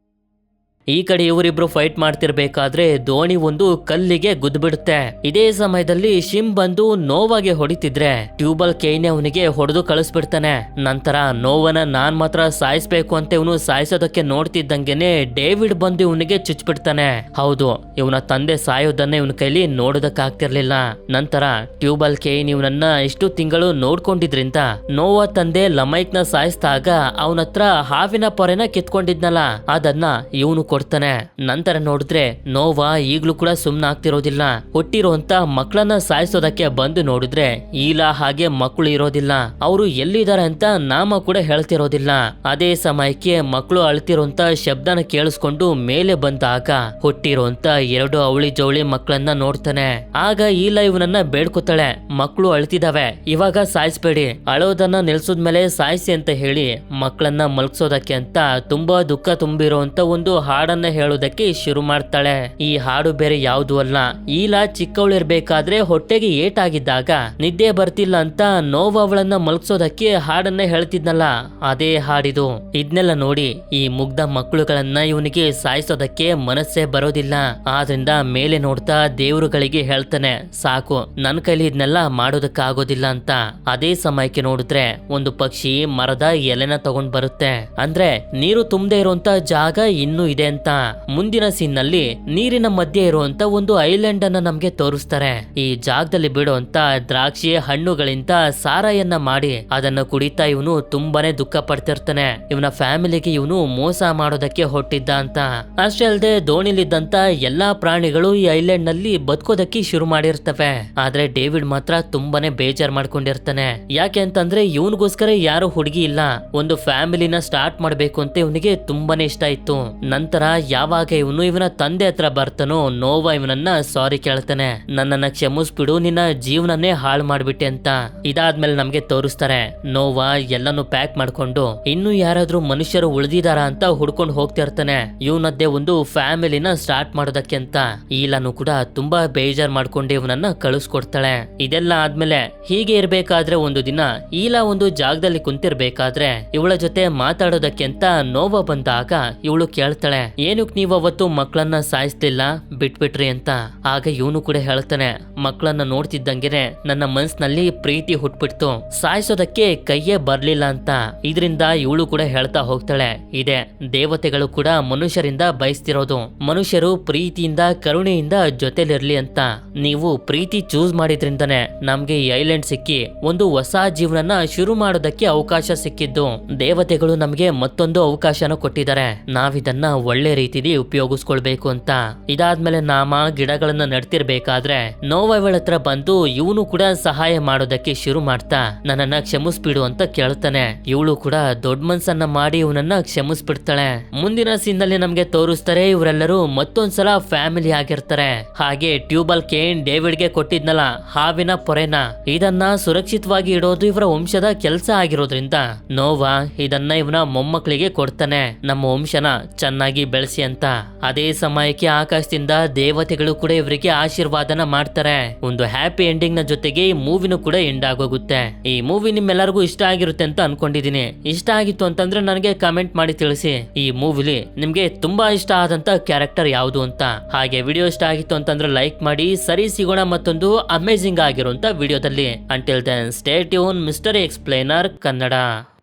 ಈ ಕಡೆ ಇವರಿಬ್ರು ಫೈಟ್ ಮಾಡ್ತಿರ್ಬೇಕಾದ್ರೆ ದೋಣಿ ಒಂದು ಕಲ್ಲಿಗೆ ಗುದ್ಬಿಡುತ್ತೆ. ಇದೇ ಸಮಯದಲ್ಲಿ ಶಿಮ್ ಬಂದು ನೋವಾಗೆ ಹೊಡಿತಿದ್ರೆ ಟ್ಯೂಬಲ್ ಕೇನ್ ಅವನಿಗೆ ಹೊಡೆದು ಕಳಿಸ್ಬಿಡ್ತಾನೆ. ನಂತರ ನೋವನ ನಾನ್ ಮಾತ್ರ ಸಾಯಿಸ್ಬೇಕು ಅಂತ ಇವನು ಸಾಯಿಸೋದಕ್ಕೆ ನೋಡ್ತಿದ್ದಂಗೆನೆ ಡೇವಿಡ್ ಬಂದು ಇವನಿಗೆ ಚುಚ್ಬಿಡ್ತಾನೆ. ಹೌದು, ಇವನ ತಂದೆ ಸಾಯೋದನ್ನ ಇವನ ಕೈಲಿ ನೋಡೋದಕ್ಕಾಗ್ತಿರ್ಲಿಲ್ಲ. ನಂತರ ಟ್ಯೂಬಲ್ ಕೇನ್ ಇವನನ್ನ ಇಷ್ಟು ತಿಂಗಳು ನೋಡ್ಕೊಂಡಿದ್ರಿಂದ ನೋವಾ ತಂದೆ ಲಮೈಕ್ ನ ಸಾಯಿಸಿದಾಗ ಅವನ ಹತ್ರ ಹಾವಿನ ಪೊರೆನ ಕಿತ್ಕೊಂಡಿದ್ನಲ್ಲ, ಅದನ್ನ ಇವನು ಕೊಡ್ತಾನೆ. ನಂತರ ನೋಡಿದ್ರೆ ನೋವಾ ಈಗ್ಲೂ ಕೂಡ ಸುಮ್ನ ಆಗ್ತಿರೋದಿಲ್ಲ. ಹುಟ್ಟಿರುವಂತ ಮಕ್ಕಳನ್ನ ಸಾಯಿಸೋದಕ್ಕೆ ಬಂದು ನೋಡಿದ್ರೆ ಈಲಾ ಹಾಗೆ ಮಕ್ಕಳು ಇರೋದಿಲ್ಲ, ಅವರು ಎಲ್ಲಿದ್ದಾರೆ ಅಂತ ನಾಮ ಕೂಡ ಹೇಳ್ತಿರೋದಿಲ್ಲ. ಅದೇ ಸಮಯಕ್ಕೆ ಮಕ್ಕಳು ಅಳ್ತಿರೋಂತ ಶಬ್ದನ ಕೇಳಿಸ್ಕೊಂಡು ಮೇಲೆ ಬಂದಾಗ ಹುಟ್ಟಿರುವಂತ 2 ಅವಳಿ ಜವಳಿ ಮಕ್ಕಳನ್ನ ನೋಡ್ತಾನೆ. ಆಗ ಈಲಾ ಇವನನ್ನ ಬೇಡ್ಕೊತಾಳೆ, ಮಕ್ಕಳು ಅಳ್ತಿದಾವೆ, ಇವಾಗ ಸಾಯಿಸ್ಬೇಡಿ, ಅಳೋದನ್ನ ನಿಲ್ಸೋದ್ಮೇಲೆ ಸಾಯಿಸಿ ಅಂತ ಹೇಳಿ ಮಕ್ಕಳನ್ನ ಮಲ್ಗ್ಸೋದಕ್ಕೆ ಅಂತ ತುಂಬಾ ದುಃಖ ತುಂಬಿರೋಂತ ಒಂದು ಹಾಡನ್ನ ಹೇಳೋದಕ್ಕೆ ಶುರು ಮಾಡ್ತಾಳೆ. ಈ ಹಾಡು ಬೇರೆ ಯಾವುದು ಅಲ್ಲ, ಈಲಾ ಚಿಕ್ಕವಳಿರ್ಬೇಕಾದ್ರೆ ಹೊಟ್ಟೆಗೆ ಏಟಾಗಿದ್ದಾಗ ನಿದ್ದೆ ಬರ್ತಿಲ್ಲ ಅಂತ ನೋವಾ ಅವಳನ್ನ ಮಲಗ್ಸೋದಕ್ಕೆ ಹಾಡನ್ನ ಹೇಳ್ತಿದ್ನಲ್ಲ, ಅದೇ ಹಾಡಿದು. ಇದನ್ನೆಲ್ಲ ನೋಡಿ ಈ ಮುಗ್ಧ ಮಕ್ಕಳುಗಳನ್ನ ಇವನಿಗೆ ಸಾಯಿಸೋದಕ್ಕೆ ಮನಸ್ಸೇ ಬರೋದಿಲ್ಲ. ಆದ್ರಿಂದ ಮೇಲೆ ನೋಡ್ತಾ ದೇವರುಗಳಿಗೆ ಹೇಳ್ತಾನೆ, ಸಾಕು ನನ್ ಕೈಲಿ ಇದನ್ನೆಲ್ಲ ಮಾಡೋದಕ್ಕಾಗೋದಿಲ್ಲ ಅಂತ. ಅದೇ ಸಮಯಕ್ಕೆ ನೋಡಿದ್ರೆ ಒಂದು ಪಕ್ಷಿ ಮರದ ಎಲೆನ ತಗೊಂಡ್ ಬರುತ್ತೆ. ಅಂದ್ರೆ ನೀರು ತುಂಬದೆ ಇರುವಂತ ಜಾಗ ಇನ್ನೂ ಇದೆ ಅಂತ. ಮುಂದಿನ ಸೀನ್ ನಲ್ಲಿ ನೀರಿನ ಮಧ್ಯೆ ಇರುವಂತ ಒಂದು ಐಲ್ಯಾಂಡ್ ಅನ್ನ ನಮ್ಗೆ ತೋರಿಸ್ತಾರೆ. ಈ ಜಾಗದಲ್ಲಿ ಬಿಡುವಂತ ದ್ರಾಕ್ಷಿ ಹಣ್ಣುಗಳಿಂದ ಸಾರಾಯನ್ನ ಮಾಡಿ ಅದನ್ನ ಕುಡಿತಾ ಇವನು ತುಂಬಾನೇ ದುಃಖ ಪಡ್ತಿರ್ತಾನೆ. ಇವನ ಫ್ಯಾಮಿಲಿಗೆ ಇವನು ಮೋಸ ಮಾಡೋದಕ್ಕೆ ಹೊಟ್ಟಿದ್ದ ಅಂತ. ಅಷ್ಟೇ ಅಲ್ಲದೆ ದೋಣಿಲಿದ್ದಂತ ಎಲ್ಲಾ ಪ್ರಾಣಿಗಳು ಈ ಐಲ್ಯಾಂಡ್ ನಲ್ಲಿ ಬದುಕೋದಕ್ಕೆ ಶುರು ಮಾಡಿರ್ತವೆ. ಆದ್ರೆ ಡೇವಿಡ್ ಮಾತ್ರ ತುಂಬಾನೇ ಬೇಜಾರ್ ಮಾಡ್ಕೊಂಡಿರ್ತಾನೆ. ಯಾಕೆ ಅಂತಂದ್ರೆ ಇವನಿಗೋಸ್ಕರ ಯಾರು ಹುಡುಗಿ ಇಲ್ಲ, ಒಂದು ಫ್ಯಾಮಿಲಿನ ಸ್ಟಾರ್ಟ್ ಮಾಡ್ಬೇಕು ಅಂತ ಇವನಿಗೆ ತುಂಬಾನೇ ಇಷ್ಟ ಇತ್ತು. ನಂತರ ಯಾವಾಗ ಇವನು ಇವನ ತಂದೆ ಹತ್ರ ಬರ್ತಾನೋ ನೋವಾ ಇವನನ್ನ ಸಾರಿ ಕೇಳ್ತಾನೆ, ನನ್ನನ್ನ ಕ್ಷಮಿಸ್ಬಿಡು, ನಿನ್ನ ಜೀವನನೇ ಹಾಳು ಮಾಡ್ಬಿಟ್ಟೆ ಅಂತ. ಇದಾದ್ಮೇಲೆ ನಮ್ಗೆ ತೋರಿಸ್ತಾರೆ ನೋವಾ ಎಲ್ಲಾನು ಪ್ಯಾಕ್ ಮಾಡ್ಕೊಂಡು ಇನ್ನು ಯಾರಾದ್ರೂ ಮನುಷ್ಯರು ಉಳಿದಿದಾರ ಅಂತ ಹುಡ್ಕೊಂಡು ಹೋಗ್ತಿರ್ತಾನೆ. ಇವನದ್ದೇ ಒಂದು ಫ್ಯಾಮಿಲಿನ ಸ್ಟಾರ್ಟ್ ಮಾಡೋದಕ್ಕೆ ಅಂತ. ಈಲಾನು ಕೂಡ ತುಂಬಾ ಬೇಜಾರ್ ಮಾಡ್ಕೊಂಡು ಇವನನ್ನ ಕಳಿಸ್ಕೊಡ್ತಾಳೆ. ಇದೆಲ್ಲ ಆದ್ಮೇಲೆ ಹೀಗೆ ಇರ್ಬೇಕಾದ್ರೆ ಒಂದು ದಿನ ಈಲಾ ಒಂದು ಜಾಗದಲ್ಲಿ ಕುಂತಿರ್ಬೇಕಾದ್ರೆ ಇವಳ ಜೊತೆ ಮಾತಾಡೋದಕ್ಕೆ ಅಂತ ನೋವಾ ಬಂದಾಗ ಇವಳು ಕೇಳ್ತಾಳೆ, ಏನಕ್ ನೀವು ಅವತ್ತು ಮಕ್ಕಳನ್ನ ಸಾಯಿಸ್ತಿಲ್ಲ, ಬಿಟ್ಬಿಟ್ರಿ ಅಂತ. ಆಗ ಇವನು ಕೂಡ ಹೇಳ್ತಾನೆ, ಮಕ್ಕಳನ್ನ ನೋಡ್ತಿದ್ದಂಗೆನೆ ನನ್ನ ಮನ್ಸಿನಲ್ಲಿ ಪ್ರೀತಿ ಹುಟ್ಬಿಡ್ತು, ಸಾಯಿಸೋದಕ್ಕೆ ಕೈಯೇ ಬರ್ಲಿಲ್ಲ ಅಂತ. ಇದರಿಂದ ಇವಳು ಕೂಡ ಹೇಳ್ತಾ ಹೋಗ್ತಾಳೆ, ಇದೆ ದೇವತೆಗಳು ಕೂಡ ಮನುಷ್ಯರಿಂದ ಬಯಸ್ತಿರೋದು, ಮನುಷ್ಯರು ಪ್ರೀತಿಯಿಂದ ಕರುಣೆಯಿಂದ ಜೊತೆಲಿರ್ಲಿ ಅಂತ. ನೀವು ಪ್ರೀತಿ ಚೂಸ್ ಮಾಡಿದ್ರಿಂದನೇ ನಮ್ಗೆ ಈ ಐಲ್ಯಾಂಡ್ ಸಿಕ್ಕಿ ಒಂದು ಹೊಸ ಜೀವನನ ಶುರು ಮಾಡೋದಕ್ಕೆ ಅವಕಾಶ ಸಿಕ್ಕಿದ್ದು. ದೇವತೆಗಳು ನಮ್ಗೆ ಮತ್ತೊಂದು ಅವಕಾಶನ ಕೊಟ್ಟಿದ್ದಾರೆ, ನಾವಿದನ್ನ ಒಳ್ಳೆ ರೀತಿಲಿ ಉಪಯೋಗಿಸ್ಕೊಳ್ಬೇಕು ಅಂತ. ಇದಾದ್ಮೇಲೆ ನಾಮ ಗಿಡಗಳನ್ನ ನಡ್ತಿರ್ಬೇಕಾದ್ರೆ ನೋವಾ ಇವಳ ಹತ್ರ ಬಂದು ಇವನು ಕೂಡ ಸಹಾಯ ಮಾಡೋದಕ್ಕೆ ಶುರು ಮಾಡ್ತಾ ನನ್ನನ್ನ ಕ್ಷಮಿಸ್ಬಿಡು ಅಂತ ಕೇಳ್ತಾನೆ. ಇವಳು ಕೂಡ ದೊಡ್ಡ ಮನ್ಸನ್ನ ಮಾಡಿ ಇವನನ್ನ ಕ್ಷಮಿಸ್ಬಿಡ್ತಾಳೆ. ಮುಂದಿನ ಸೀನ್ ನಲ್ಲಿ ನಮ್ಗೆ ತೋರಿಸ್ತಾರೆ ಇವರೆಲ್ಲರೂ ಮತ್ತೊಂದ್ಸಲ ಫ್ಯಾಮಿಲಿ ಆಗಿರ್ತಾರೆ. ಹಾಗೆ ಟ್ಯೂಬಲ್ ಕೇನ್ ಡೇವಿಡ್ಗೆ ಕೊಟ್ಟಿದ್ನಲ್ಲ ಹಾವಿನ ಪೊರೆನ, ಇದನ್ನ ಸುರಕ್ಷಿತವಾಗಿ ಇಡೋದು ಇವರ ವಂಶದ ಕೆಲಸ ಆಗಿರೋದ್ರಿಂದ ನೋವಾ ಇದನ್ನ ಇವನ ಮೊಮ್ಮಕ್ಕಳಿಗೆ ಕೊಡ್ತಾನೆ, ನಮ್ಮ ವಂಶನ ಚೆನ್ನಾಗಿ ಬೆಳೆಸಿ ಅಂತ. ಅದೇ ಸಮಯಕ್ಕೆ ಆಕಾಶದಿಂದ ದೇವತೆಗಳು ಕೂಡ ಇವರಿಗೆ ಆಶೀರ್ವಾದನ ಮಾಡ್ತಾರೆ. ಒಂದು ಹ್ಯಾಪಿ ಎಂಡಿಂಗ್ ನ ಜೊತೆಗೆ ಈ ಮೂವಿನೂ ಕೂಡ ಎಂಡ್ ಆಗೋಗುತ್ತೆ. ಈ ಮೂವಿ ನಿಮ್ಮೆಲ್ಲರಿಗೂ ಇಷ್ಟ ಆಗಿರುತ್ತೆ ಅಂತ ಅನ್ಕೊಂಡಿದೀನಿ. ಇಷ್ಟ ಆಗಿತ್ತು ಅಂತಂದ್ರೆ ನನಗೆ ಕಮೆಂಟ್ ಮಾಡಿ ತಿಳಿಸಿ, ಈ ಮೂವಿಲಿ ನಿಮ್ಗೆ ತುಂಬಾ ಇಷ್ಟ ಆದಂತ ಕ್ಯಾರೆಕ್ಟರ್ ಯಾವುದು ಅಂತ. ಹಾಗೆ ವಿಡಿಯೋ ಇಷ್ಟ ಆಗಿತ್ತು ಅಂತಂದ್ರೆ ಲೈಕ್ ಮಾಡಿ. ಸರಿ, ಸಿಗೋಣ ಮತ್ತೊಂದು ಅಮೇಜಿಂಗ್ ಆಗಿರುವಂತ ವಿಡಿಯೋದಲ್ಲಿ. Until then stay tune, mister explainer Kannada.